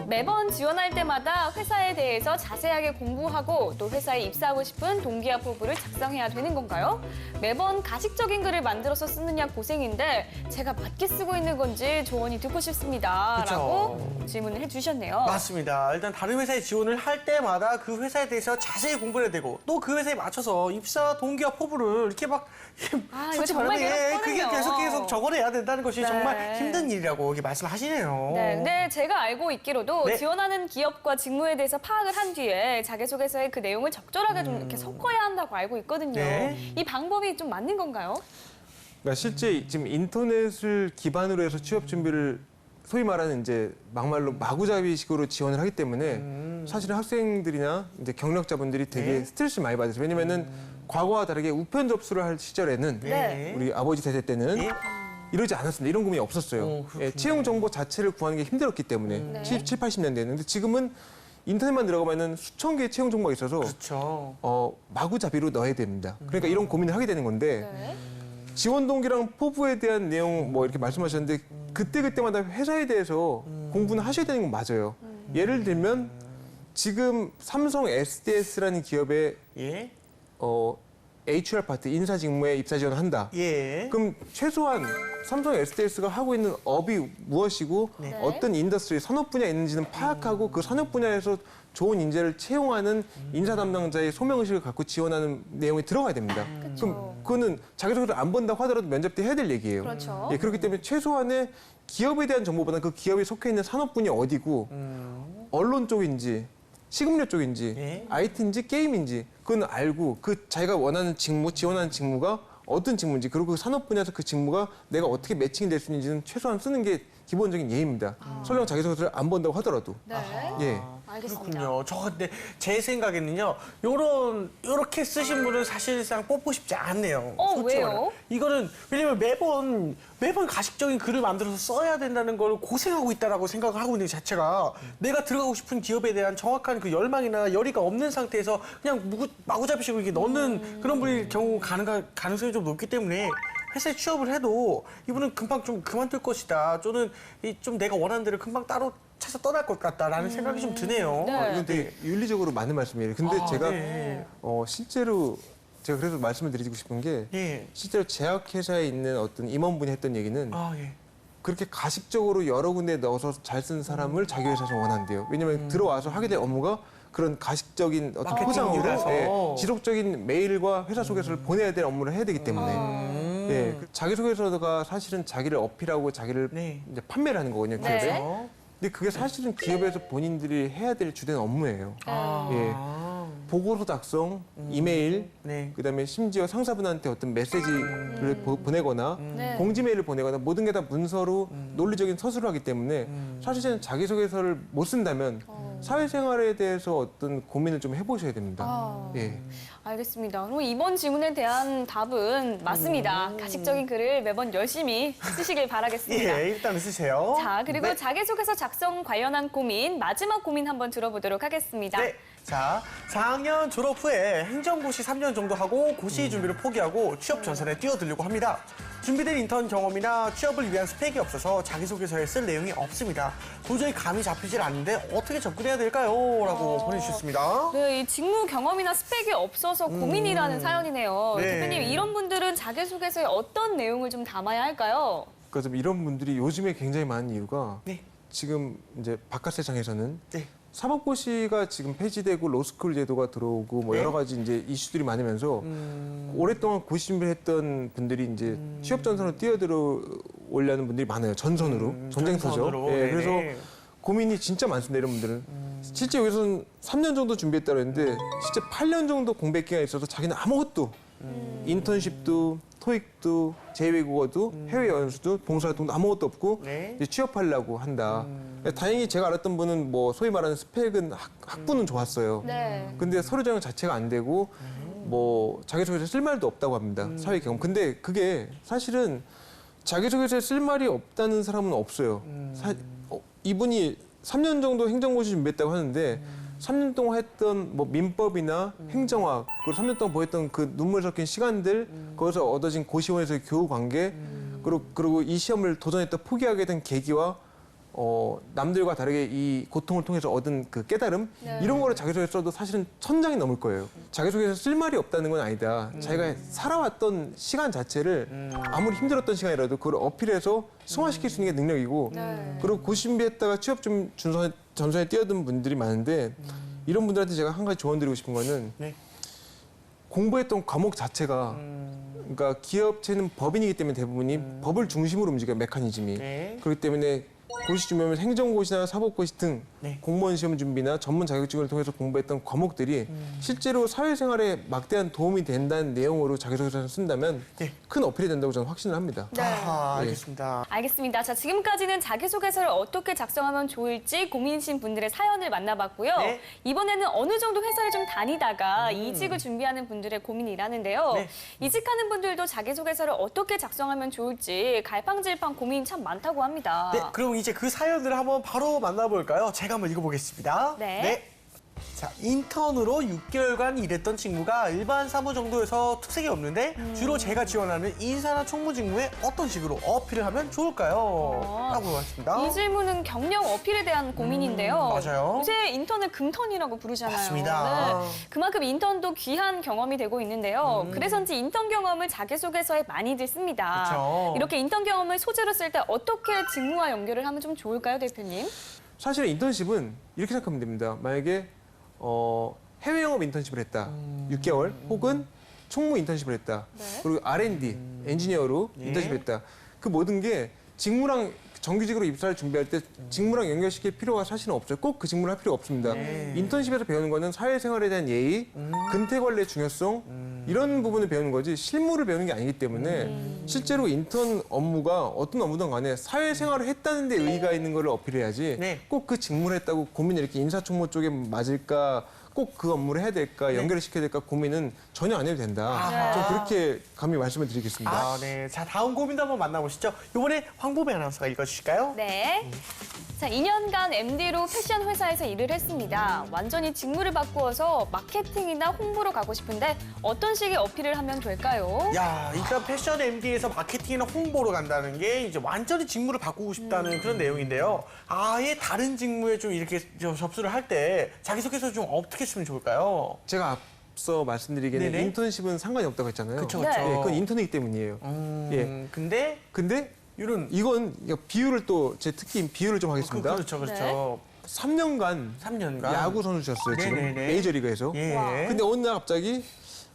매번 지원할 때마다 회사에 대해서 자세하게 공부하고 또 회사에 입사하고 싶은 동기와 포부를 작성해야 되는 건가요? 매번 가식적인 글을 만들어서 쓰느냐 고생인데 제가 맞게 쓰고 있는 건지 조언이 듣고 싶습니다. 그쵸. 라고 질문을 해주셨네요. 맞습니다. 일단 다른 회사에 지원을 할 때마다 그 회사에 대해서 자세히 공부를 해야 되고 또 그 회사에 맞춰서 입사 동기와 포부를 이렇게 막 이거 정말 그게 그렇거든요. 계속 적어내야 된다는 것이 네. 정말 힘든 일이라고 이렇게 말씀하시네요. 네, 근데 제가 알고 있기로도 네. 지원하는 기업과 직무에 대해서 파악을 한 뒤에 자기소개서에 그 내용을 적절하게 좀 이렇게 섞어야 한다고 알고 있거든요. 네. 이 방법이 좀 맞는 건가요? 그러니까 실제 지금 인터넷을 기반으로 해서 취업 준비를 소위 말하는 이제 막말로 마구잡이식으로 지원을 하기 때문에 사실은 학생들이나 이제 경력자분들이 되게 네. 스트레스를 많이 받으세요. 왜냐면은 과거와 다르게 우편 접수를 할 시절에는 네. 우리 아버지 세대 때는 예. 이러지 않았습니다. 이런 고민이 없었어요. 그렇군요. 예, 채용 정보 자체를 구하는 게 힘들었기 때문에 네. 70, 80년대에는. 근데 지금은 인터넷만 들어가면은 수천 개의 채용 정보가 있어서 그렇죠. 마구잡이로 넣어야 됩니다. 그러니까 이런 고민을 하게 되는 건데 네. 지원 동기랑 포부에 대한 내용 뭐 이렇게 말씀하셨는데 그때마다 회사에 대해서 공부는 하셔야 되는 건 맞아요. 예를 들면 지금 삼성 SDS라는 기업에 예. HR 파트 인사 직무에 입사 지원을 한다. 예. 그럼 최소한 삼성 SDS가 하고 있는 업이 무엇이고 네. 어떤 인더스트리 산업 분야에 있는지는 파악하고 그 산업 분야에서 좋은 인재를 채용하는 인사 담당자의 소명의식을 갖고 지원하는 내용이 들어가야 됩니다. 그럼 그거는 자기소개를 안 본다고 하더라도 면접 때 해야 될 얘기예요. 그렇죠. 예, 그렇기 때문에 최소한의 기업에 대한 정보보다는 그 기업이 속해 있는 산업 분야 어디고 언론 쪽인지 식음료 쪽인지 예. IT인지 게임인지 그건 알고 그 자기가 원하는 직무, 지원하는 직무가 어떤 직무인지 그리고 그 산업 분야에서 그 직무가 내가 어떻게 매칭이 될 수 있는지는 최소한 쓰는 게 기본적인 예의입니다. 설령 자기소개서를 안 본다고 하더라도. 네. 예. 알겠습니다. 그렇군요. 저 근데 제 생각에는요. 요렇게 쓰신 분은 사실상 뽑고 싶지 않네요. 솔직히 왜요? 말하면. 이거는 왜냐면 매번 가식적인 글을 만들어서 써야 된다는 걸 고생하고 있다라고 생각을 하고 있는 것 자체가 내가 들어가고 싶은 기업에 대한 정확한 그 열망이나 열의가 없는 상태에서 그냥 마구잡이식으로 이렇게 넣는 그런 분일 경우 가능성이 좀 높기 때문에 회사에 취업을 해도 이분은 금방 좀 그만둘 것이다. 또는 좀 내가 원하는 대로 금방 따로 찾아 떠날 것 같다라는 생각이 좀 드네요. 네. 이건 되게 윤리적으로 맞는 말씀이에요. 근데 제가 네. 실제로 제가 그래서 말씀을 드리고 싶은 게 예. 실제로 제약회사에 있는 어떤 임원분이 했던 얘기는 예. 그렇게 가식적으로 여러 군데 넣어서 잘 쓴 사람을 자기 회사에서 원한대요. 왜냐하면 들어와서 하게 될 업무가 그런 가식적인 어떤 마케팅이라서. 포장으로 지속적인 메일과 회사 소개서를 보내야 될 업무를 해야 되기 때문에 예, 자기소개서가 사실은 자기를 어필하고 자기를 이제 판매를 하는 거거든요, 기업에. 네. 근데 그게 사실은 기업에서 본인들이 해야 될 주된 업무예요. 예. 보고서 작성, 이메일, 그다음에 심지어 상사분한테 어떤 메시지를 보내거나 네. 공지 메일을 보내거나 모든 게 다 문서로 논리적인 서술을 하기 때문에 사실은 자기소개서를 못 쓴다면 사회생활에 대해서 어떤 고민을 좀 해보셔야 됩니다. 예. 알겠습니다. 그럼 이번 질문에 대한 답은 맞습니다. 가식적인 글을 매번 열심히 쓰시길 바라겠습니다. 예, 일단 쓰세요. 자, 그리고 네. 자기소개서 작성 관련한 고민, 마지막 고민 한번 들어보도록 하겠습니다. 네. 자, 4학년 졸업 후에 행정고시 3년 정도 하고 고시 준비를 포기하고 취업 전선에 뛰어들려고 합니다. 준비된 인턴 경험이나 취업을 위한 스펙이 없어서 자기소개서에 쓸 내용이 없습니다. 도저히 감이 잡히질 않는데 어떻게 접근해야 될까요? 라고 보내주셨습니다. 네, 이 직무 경험이나 스펙이 없어서 고민이라는 사연이네요. 네. 대표님, 이런 분들은 자기소개서에 어떤 내용을 좀 담아야 할까요? 그래서 이런 분들이 요즘에 굉장히 많은 이유가 네. 지금 이제 바깥 세상에서는 네. 사법고시가 지금 폐지되고 로스쿨 제도가 들어오고 뭐 네. 여러 가지 이제 이슈들이 많으면서 오랫동안 고시 준비를 했던 분들이 이제 취업 전선으로 뛰어들어 오려는 분들이 많아요. 전선으로 전쟁터죠. 전선으로. 예, 네네. 그래서 고민이 진짜 많습니다. 이런 분들은 실제 여기서는 3년 정도 준비했다고 했는데 실제 8년 정도 공백 기간이 있어서 자기는 아무것도 인턴십도 토익도 제외국어도 해외 연수도 봉사활동도 아무것도 없고 네. 이제 취업하려고 한다. 다행히 제가 알았던 분은 뭐 소위 말하는 스펙은 학부는 좋았어요. 네. 근데 서류 전형 자체가 안 되고 뭐 자기소개서에 쓸 말도 없다고 합니다. 사회 경험. 근데 그게 사실은 자기소개서에 쓸 말이 없다는 사람은 없어요. 이분이 3년 정도 행정고시 준비했다고 하는데 3년 동안 했던 뭐 민법이나 행정학 그리고 3년 동안 보였던 그 눈물 섞인 시간들 거기서 얻어진 고시원에서의 교우 관계 그리고 이 시험을 도전했다 포기하게 된 계기와 남들과 다르게 이 고통을 통해서 얻은 그 깨달음 이런 거를 자기소개서 써도 사실은 1000장이 넘을 거예요. 자기소개서 쓸 말이 없다는 건 아니다. 자기가 살아왔던 시간 자체를 아무리 힘들었던 시간이라도 그걸 어필해서 승화시킬 수 있는 게 능력이고 그리고 고시 준비했다가 취업 전선에 뛰어든 분들이 많은데 이런 분들한테 제가 한 가지 조언 드리고 싶은 거는 공부했던 과목 자체가 그러니까 기업체는 법인이기 때문에 대부분이 법을 중심으로 움직여요. 메커니즘이. 그렇기 때문에 고시 준비하면 행정고시나 사법고시 등 공무원 시험 준비나 전문 자격증을 통해서 공부했던 과목들이 실제로 사회생활에 막대한 도움이 된다는 내용으로 자기소개서를 쓴다면 큰 어필이 된다고 저는 확신을 합니다. 알겠습니다. 알겠습니다. 자, 지금까지는 자기소개서를 어떻게 작성하면 좋을지 고민이신 분들의 사연을 만나봤고요. 네. 이번에는 어느 정도 회사를 좀 다니다가 이직을 준비하는 분들의 고민이라는데요. 이직하는 분들도 자기소개서를 어떻게 작성하면 좋을지 갈팡질팡 고민이 참 많다고 합니다. 네, 그럼 이제 그 사연들을 한번 바로 만나볼까요? 제가 한번 읽어보겠습니다. 네. 자, 인턴으로 6개월간 일했던 직무가 일반 사무 정도여서 특색이 없는데 주로 제가 지원하는 인사나 총무 직무에 어떤 식으로 어필을 하면 좋을까요? 라고 하십니다. 이 질문은 경력 어필에 대한 고민인데요. 맞아요. 요새 인턴을 금턴이라고 부르잖아요. 맞습니다. 네. 그만큼 인턴도 귀한 경험이 되고 있는데요. 그래서인지 인턴 경험을 자기소개서에 많이들 씁니다. 그쵸. 이렇게 인턴 경험을 소재로 쓸 때 어떻게 직무와 연결을 하면 좀 좋을까요, 대표님? 사실 인턴십은 이렇게 생각하면 됩니다. 만약에 해외 영업 인턴십을 했다. 6개월 혹은 총무 인턴십을 했다. 그리고 R&D 엔지니어로 인턴십을 했다. 그 모든 게 직무랑 정규직으로 입사를 준비할 때 직무랑 연결시킬 필요가 사실은 없어요. 꼭 그 직무를 할 필요가 없습니다. 인턴십에서 배우는 거는 사회생활에 대한 예의, 근태 관리의 중요성, 이런 부분을 배우는 거지 실무를 배우는 게 아니기 때문에 실제로 인턴 업무가 어떤 업무든 간에 사회생활을 했다는 데 의의가 있는 걸 어필해야지 네. 꼭 그 직무를 했다고 고민이 이렇게 인사총무 쪽에 맞을까 꼭 그 업무를 해야 될까 연결을 시켜야 될까 고민은 전혀 안 해도 된다. 좀 그렇게 감히 말씀을 드리겠습니다. 아, 네. 자, 다음 고민도 한번 만나보시죠. 이번에 황보배 아나운서가 읽어주실까요? 네. 자, 2년간 MD로 패션 회사에서 일을 했습니다. 완전히 직무를 바꾸어서 마케팅이나 홍보로 가고 싶은데 어떤 식의 어필을 하면 될까요? 야, 일단 패션 MD에서 마케팅이나 홍보로 간다는 게 이제 완전히 직무를 바꾸고 싶다는 그런 내용인데요. 아예 다른 직무에 좀 이렇게 접수를 할 때 자기소개서 좀 어떻게 쓰면 좋을까요? 제가 앞서 말씀드리기에는 네네. 인턴십은 상관이 없다고 했잖아요. 그쵸, 그쵸. 예, 그건 인턴이기 때문이에요. 근데 이건 비유를 또 제 특기인 비유를 좀 하겠습니다. 그렇죠. 네. 3년간 야구 선수셨어요, 지금. 네네네. 메이저리그에서. 예. 근데 어느 날 갑자기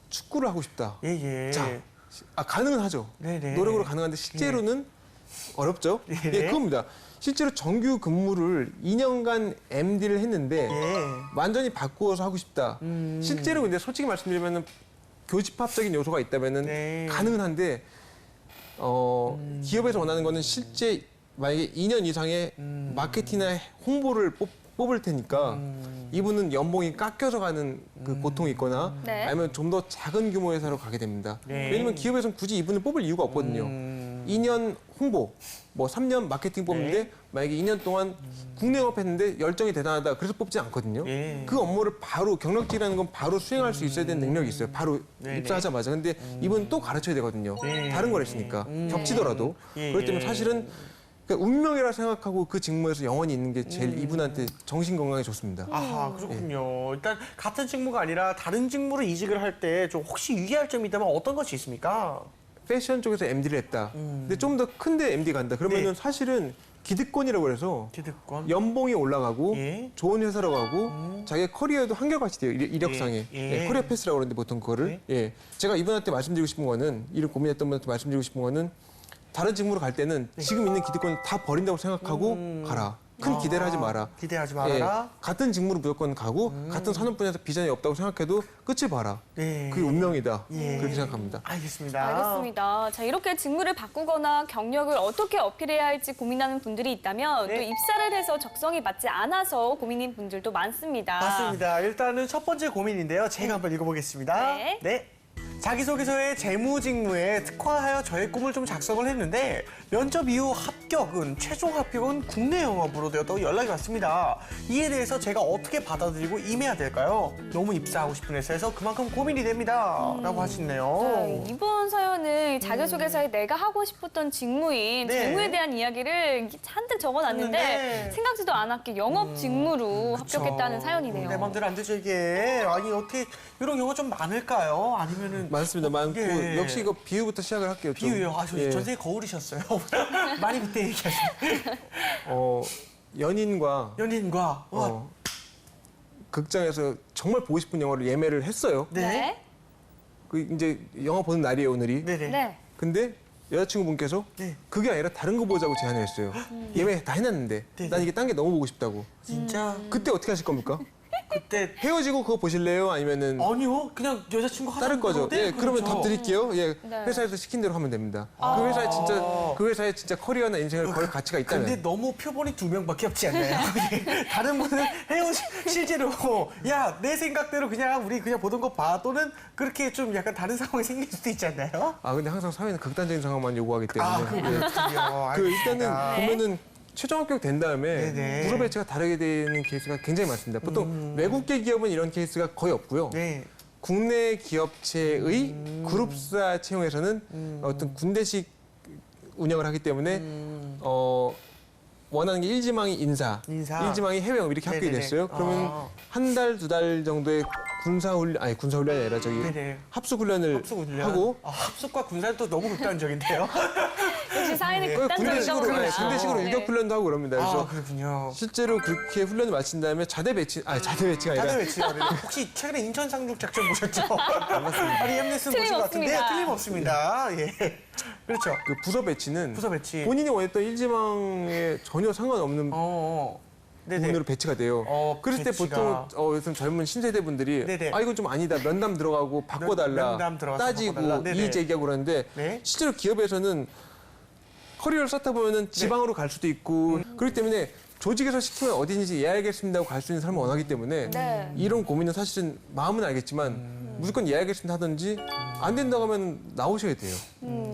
축구를 하고 싶다. 예. 자, 가능은 하죠. 네네. 노력으로 가능한데 실제로는 어렵죠? 예, 그겁니다. 실제로 정규 근무를 2년간 MD를 했는데 완전히 바꾸어서 하고 싶다. 실제로 근데 솔직히 말씀드리면 교집합적인 요소가 있다면 가능은 한데 기업에서 원하는 거는 실제 만약에 2년 이상의 마케팅이나 홍보를 뽑을 테니까 이분은 연봉이 깎여서 가는 그 고통이 있거나 네. 아니면 좀 더 작은 규모 회사로 가게 됩니다. 왜냐면 기업에서는 굳이 이분을 뽑을 이유가 없거든요. 2년 홍보, 뭐 3년 마케팅 뽑는데 만약에 2년 동안 국내 영업했는데 열정이 대단하다 그래서 뽑지 않거든요. 그 업무를 바로 경력직이라는 건 바로 수행할 수 있어야 되는 능력이 있어요. 바로 입사하자마자. 근데 이분은 또 가르쳐야 되거든요. 다른 걸 했으니까. 겹치더라도. 그렇기 때문에 사실은 그러니까 운명이라 생각하고 그 직무에서 영원히 있는 게 제일 이분한테 정신 건강에 좋습니다. 아하, 그렇군요. 일단 같은 직무가 아니라 다른 직무로 이직을 할 때 좀 혹시 유의할 점이 있다면 어떤 것이 있습니까? 패션 쪽에서 MD를 했다. 근데 좀 더 큰데 MD 간다. 그러면은 사실은 기득권이라고 해서 기득권. 연봉이 올라가고 좋은 회사로 가고 자기의 커리어도 한결같이 돼요. 이력상에. 커리어 패스라고 그러는데 보통 그거를. 제가 이분한테 말씀드리고 싶은 거는 이를 고민했던 분한테 말씀드리고 싶은 거는 다른 직무로 갈 때는 지금 있는 기득권 다 버린다고 생각하고 가라. 큰 기대를 하지 마라. 기대하지 말아라. 같은 직무로 무조건 가고 같은 산업 분야에서 비전이 없다고 생각해도 끝을 봐라. 그게 운명이다. 그렇게 생각합니다. 알겠습니다. 알겠습니다. 자, 이렇게 직무를 바꾸거나 경력을 어떻게 어필해야 할지 고민하는 분들이 있다면 또 입사를 해서 적성이 맞지 않아서 고민인 분들도 많습니다. 맞습니다. 일단은 첫 번째 고민인데요. 제가 한번 읽어보겠습니다. 네. 자기소개서에 재무직무에 특화하여 저의 꿈을 좀 작성을 했는데 면접 이후 최종 합격은 국내 영업으로 되었다고 연락이 왔습니다. 이에 대해서 제가 어떻게 받아들이고 임해야 될까요? 너무 입사하고 싶은 회사에서 그만큼 고민이 됩니다. 라고 하시네요. 자, 이번 사연은 자기소개서에 내가 하고 싶었던 직무인 재무에 대한 이야기를 잔뜩 적어놨는데 생각지도 않았게 영업 직무로 합격했다는 사연이네요. 내 맘대로 안 되죠, 이게. 아니, 어떻게 이런 경우가 좀 많을까요? 아니면은. 많습니다. 많고 역시 이거 비유부터 시작을 할게요. 좀. 비유요? 아, 저 전생에 거울이셨어요. 많이 그때 얘기하시네. 연인과 극장에서 정말 보고 싶은 영화를 예매를 했어요. 네. 그 이제 영화 보는 날이에요, 오늘이. 네. 근데 여자친구분께서 그게 아니라 다른 거 보자고 제안을 했어요. 예매 다 해놨는데 난 이게 딴 게 너무 보고 싶다고. 진짜? 그때 어떻게 하실 겁니까? 그때 헤어지고 그거 보실래요? 아니면은 아니요, 그냥 여자친구 하자는 다른 거죠. 건데, 그러면 답 드릴게요. 네. 회사에서 시킨 대로 하면 됩니다. 그 회사에 진짜 커리어나 인생을 걸 가치가 있다면. 근데 너무 표본이 2명밖에 없지 않나요? 다른 분은 실제로 야, 내 생각대로 그냥 우리 그냥 보던 거 봐. 또는 그렇게 좀 약간 다른 상황이 생길 수도 있지 않나요? 근데 항상 사회는 극단적인 상황만 요구하기 때문에. 그렇군요. 일단은 보면은 최종 합격 된 다음에 부서 배치가 다르게 되는 케이스가 굉장히 많습니다. 보통 외국계 기업은 이런 케이스가 거의 없고요. 국내 기업체의 그룹사 채용에서는 어떤 군대식 운영을 하기 때문에 원하는 게 일지망이 인사. 일지망이 해외 영업 이렇게 합격이 됐어요. 그러면 한 달, 2달 정도의 군사훈련이 아니라 합숙훈련을 하고. 합숙과 군사는 또 너무 극단적인데요. 역시 사회는 극단적이구나. 군대식으로 유격훈련도 하고 그럽니다. 그래서 그렇군요. 실제로 그렇게 훈련을 마친 다음에 자대 배치가 아니라. 혹시 최근에 인천 상륙 작전 보셨죠? 맞습니다. 아니, 엠넷은 보신 것 같은데 틀림없습니다. 그렇죠. 그 부서 배치는 본인이 원했던 일지망에 전혀 상관없는 네네. 부분으로 배치가 돼요. 그럴 때 배치가. 보통 요즘 젊은 신세대 분들이 네네. 아 이건 좀 아니다. 면담 들어가고 바꿔달라. 면담 들어가서 따지고 바꿔달라. 네네. 이의 제기하고 그러는데 네. 실제로 기업에서는 커리어를 쌓다 보면은 지방으로 갈 수도 있고 그렇기 때문에 조직에서 시키면 어디든지 예 알겠습니다 하고 갈 수 있는 사람을 원하기 때문에 네. 이런 고민은 사실은 마음은 알겠지만 무조건 예 알겠습니다 하든지 안 된다고 하면 나오셔야 돼요.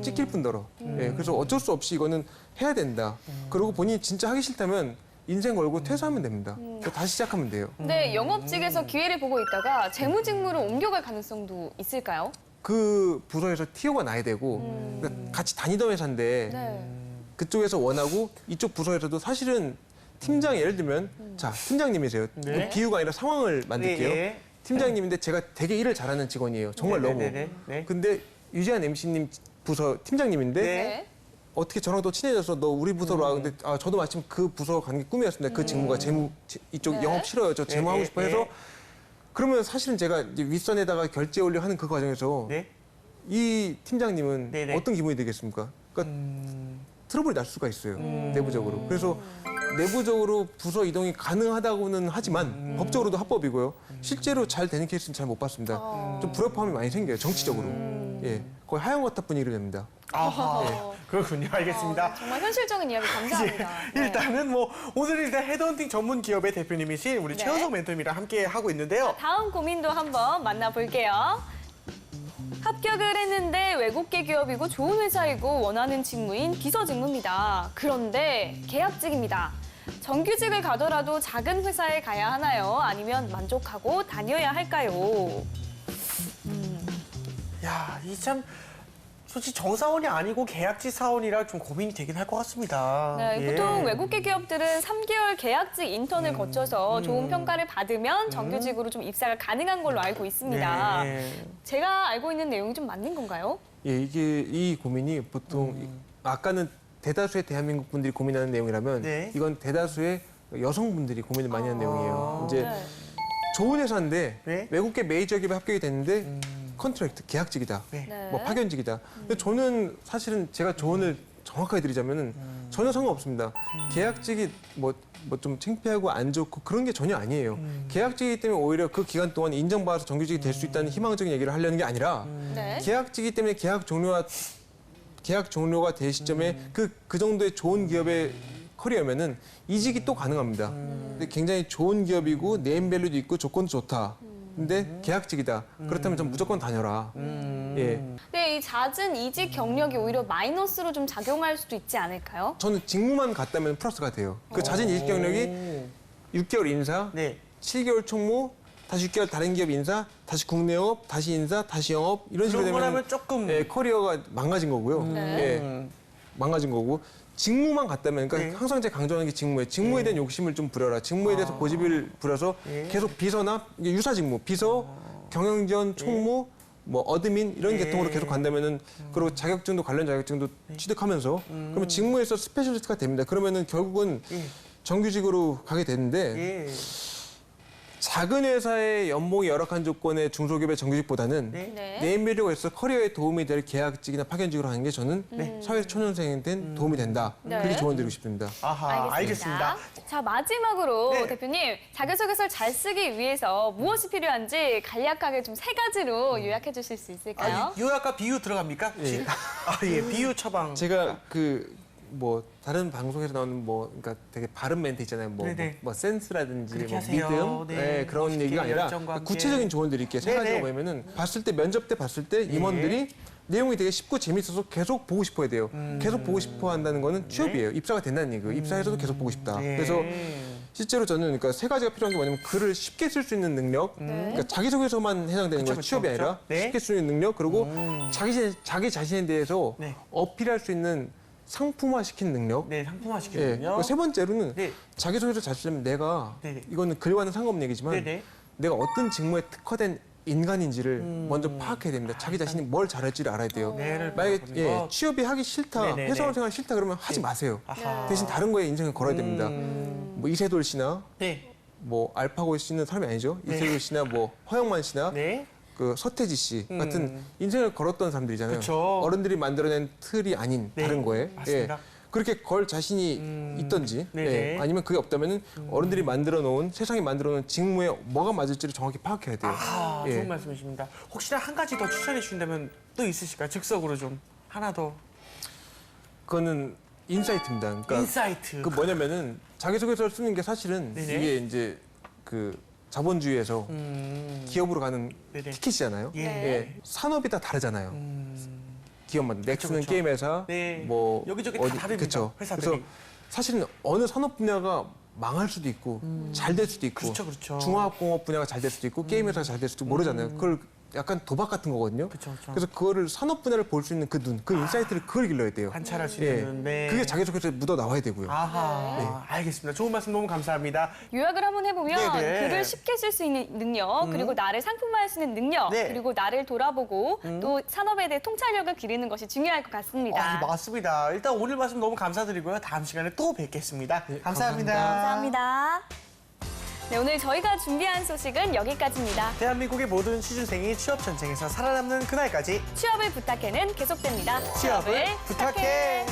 찍힐 뿐더러. 예, 그래서 어쩔 수 없이 이거는 해야 된다. 그리고 본인이 진짜 하기 싫다면 인생 걸고 퇴사하면 됩니다. 다시 시작하면 돼요. 근데 영업직에서 기회를 보고 있다가 재무직무로 옮겨갈 가능성도 있을까요? 그 부서에서 티오가 나야 되고 그러니까 같이 다니던 회사인데 네. 그쪽에서 원하고 이쪽 부서에서도 사실은 팀장 예를 들면 자 팀장님이세요. 네. 뭐 비유가 아니라 상황을 만들게요. 네. 팀장님인데 제가 되게 일을 잘하는 직원이에요. 정말 네, 너무. 네, 네, 네. 근데 유지한 MC님 부서 팀장님인데 네. 어떻게 저랑 또 친해져서 너 우리 부서로 와. 근데 저도 마침 그 부서 가는 게 꿈이었습니다. 그 직무가 이쪽 네. 영업 싫어요. 저 재무 하고 싶어 해서 그러면 사실은 제가 이제 윗선에다가 결제 올려 하는 그 과정에서 네. 이 팀장님은 네네. 어떤 기분이 되겠습니까? 그러니까 트러블이 날 수가 있어요. 내부적으로. 그래서 내부적으로 부서 이동이 가능하다고는 하지만 법적으로도 합법이고요. 실제로 잘 되는 케이스는 잘 못 봤습니다. 좀 불협화음이 많이 생겨요. 정치적으로. 예, 거의 하얀거탑 분위기로 됩니다. 아하. 그렇군요. 알겠습니다. 정말 현실적인 이야기 감사합니다. 네. 일단은 뭐 오늘은 일단 헤드헌팅 전문 기업의 대표님이신 우리 네. 최현석 멘토님이랑 함께 하고 있는데요. 다음 고민도 한번 만나볼게요. 합격을 했는데 외국계 기업이고 좋은 회사이고 원하는 직무인 비서 직무입니다. 그런데 계약직입니다. 정규직을 가더라도 작은 회사에 가야 하나요? 아니면 만족하고 다녀야 할까요? 야, 이 참 솔직히 정사원이 아니고 계약직 사원이라 좀 고민이 되긴 할 것 같습니다. 네, 예. 보통 외국계 기업들은 3개월 계약직 인턴을 거쳐서 좋은 평가를 받으면 정규직으로 좀 입사가 가능한 걸로 알고 있습니다. 네. 제가 알고 있는 내용이 좀 맞는 건가요? 예, 이게 이 고민이 보통 아까는 대다수의 대한민국 분들이 고민하는 내용이라면 네. 이건 대다수의 여성분들이 고민을 많이 하는 내용이에요. 이제 네. 좋은 회사인데 네. 외국계 메이저 기업에 합격이 됐는데 컨트랙트 계약직이다. 네. 네. 뭐 파견직이다. 근데 저는 사실은 제가 조언을 정확하게 드리자면은 전혀 상관없습니다. 계약직이 뭐 좀 창피하고 안 좋고 그런 게 전혀 아니에요. 계약직이기 때문에 오히려 그 기간 동안 인정받아서 정규직이 될 수 있다는 희망적인 얘기를 하려는 게 아니라 네. 계약직이기 때문에 계약 종료가 될 시점에 그 정도의 좋은 기업의 커리어면은 이직이 또 가능합니다. 근데 굉장히 좋은 기업이고 네임밸류도 있고 조건도 좋다. 근데 계약직이다. 그렇다면 전 무조건 다녀라. 예. 근데 이 잦은 이직 경력이 오히려 마이너스로 좀 작용할 수도 있지 않을까요? 저는 직무만 갔다면 플러스가 돼요. 그 잦은 이직 경력이 6개월 인사, 네. 7개월 총무, 다시 6개월 다른 기업 인사, 다시 국내 영업, 다시 인사, 다시 영업 이런 식으로 그런 되면 거라면 조금 예, 커리어가 망가진 거고요. 예, 망가진 거고 직무만 갔다면 그러니까 네. 항상 제가 강조하는 게 직무예요. 직무에 대한 욕심을 좀 부려라. 직무에 대해서 고집을 부려서 계속 비서나 이게 유사 직무, 비서, 경영지원, 총무, 뭐 어드민 이런 계통으로 계속 간다면은 그리고 자격증도 관련 자격증도 취득하면서 그러면 직무에서 스페셜리스트가 됩니다. 그러면은 결국은 정규직으로 가게 되는데 예. 작은 회사의 연봉이 열악한 조건의 중소기업의 정규직보다는 네. 네임밸류가 있어 커리어에 도움이 될 계약직이나 파견직으로 하는 게 저는 사회 초년생한테는 도움이 된다. 네. 그렇게 조언드리고 싶습니다. 아하, 알겠습니다. 자, 마지막으로 네. 대표님, 자기소개서를 잘 쓰기 위해서 무엇이 필요한지 간략하게 좀 3가지로 요약해 주실 수 있을까요? 요약과 비유 들어갑니까? 혹시? 예, 비유 처방. 제가 뭐 다른 방송에서 나오는 뭐 그러니까 되게 바른 멘트 있잖아요. 네네. 뭐 센스라든지 그렇게 뭐 하세요. 믿음, 네. 네, 그런 멋있게 얘기가 아니라 열정과 함께. 구체적인 조언 드릴게요. 세 네네. 가지가 뭐냐면은 봤을 때 면접 때 봤을 때 임원들이 내용이 되게 쉽고 재밌어서 계속 보고 싶어야 돼요. 계속 보고 싶어 한다는 거는 취업이에요. 입사가 된다는 얘기예요. 입사해서도 계속 보고 싶다. 네. 그래서 실제로 저는 그러니까 3가지가 필요한 게 뭐냐면 글을 쉽게 쓸 수 있는 능력, 그러니까 자기소개서만 해당되는 그쵸, 건 취업이 그쵸. 아니라 네. 쉽게 쓸 수 있는 능력, 그리고 자기 자신에 대해서 네. 어필할 수 있는 상품화시킨 능력. 네, 예. 상품화시키거든요. 그리고 세 번째로는 네. 자기소개서 잘 쓰려면 내가 네네. 이거는 글과는 상관없는 얘기지만 네네. 내가 어떤 직무에 특화된 인간인지를 먼저 파악해야 됩니다. 자기 자신이 뭘 잘할지를 알아야 돼요. 뇌를 만약에 바라보는 거. 취업이 하기 싫다, 네네네. 회사원 생활 싫다 그러면 하지 마세요. 아하. 대신 다른 거에 인생을 걸어야 됩니다. 뭐 이세돌 씨나 네. 뭐 알파고 씨는 사람이 아니죠. 이세돌 씨나 뭐 허영만 씨나 네. 그 서태지 씨 같은 인생을 걸었던 사람들이잖아요. 그쵸. 어른들이 만들어낸 틀이 아닌 네. 다른 거에. 맞습니다. 그렇게 걸 자신이 있던지 네네. 예, 아니면 그게 없다면은 어른들이 만들어 놓은 세상이 만들어 놓은 직무에 뭐가 맞을지를 정확히 파악해야 돼요. 아, 예. 좋은 말씀이십니다. 혹시나 한 가지 더 추천해 주신다면 또 있으실까요? 즉석으로 좀 하나 더. 그거는 인사이트입니다. 그러니까 인사이트. 그 뭐냐면은 자기소개서를 쓰는 게 사실은 네네. 이게 이제 그 자본주의에서 기업으로 가는 네네. 티켓이잖아요. 예. 예. 산업이 다 다르잖아요. 기업마다 넥슨은 그쵸. 게임 회사, 네. 뭐 여기저기 다 다릅니다, 그쵸. 회사들이. 그래서 사실은 어느 산업 분야가 망할 수도 있고 잘 될 수도 있고 그렇죠. 중화학공업 분야가 잘 될 수도 있고 게임 회사가 잘 될 수도 모르잖아요. 그걸 약간 도박 같은 거거든요. 그쵸. 그래서 그거를 산업 분야를 볼 수 있는 그 눈, 그 인사이트를 그걸 길러야 돼요. 관찰할 수 예. 있는. 네. 그게 자기소개서에 묻어 나와야 되고요. 아하. 알겠습니다. 좋은 말씀 너무 감사합니다. 요약을 한번 해보면 네네. 글을 쉽게 쓸 수 있는 능력, 그리고 나를 상품화할 수 있는 능력, 네. 그리고 나를 돌아보고 또 산업에 대해 통찰력을 기르는 것이 중요할 것 같습니다. 맞습니다. 일단 오늘 말씀 너무 감사드리고요. 다음 시간에 또 뵙겠습니다. 감사합니다. 감사합니다. 네, 오늘 저희가 준비한 소식은 여기까지입니다. 대한민국의 모든 취준생이 취업 전쟁에서 살아남는 그날까지 취업을 부탁해는 계속됩니다. 취업을 부탁해.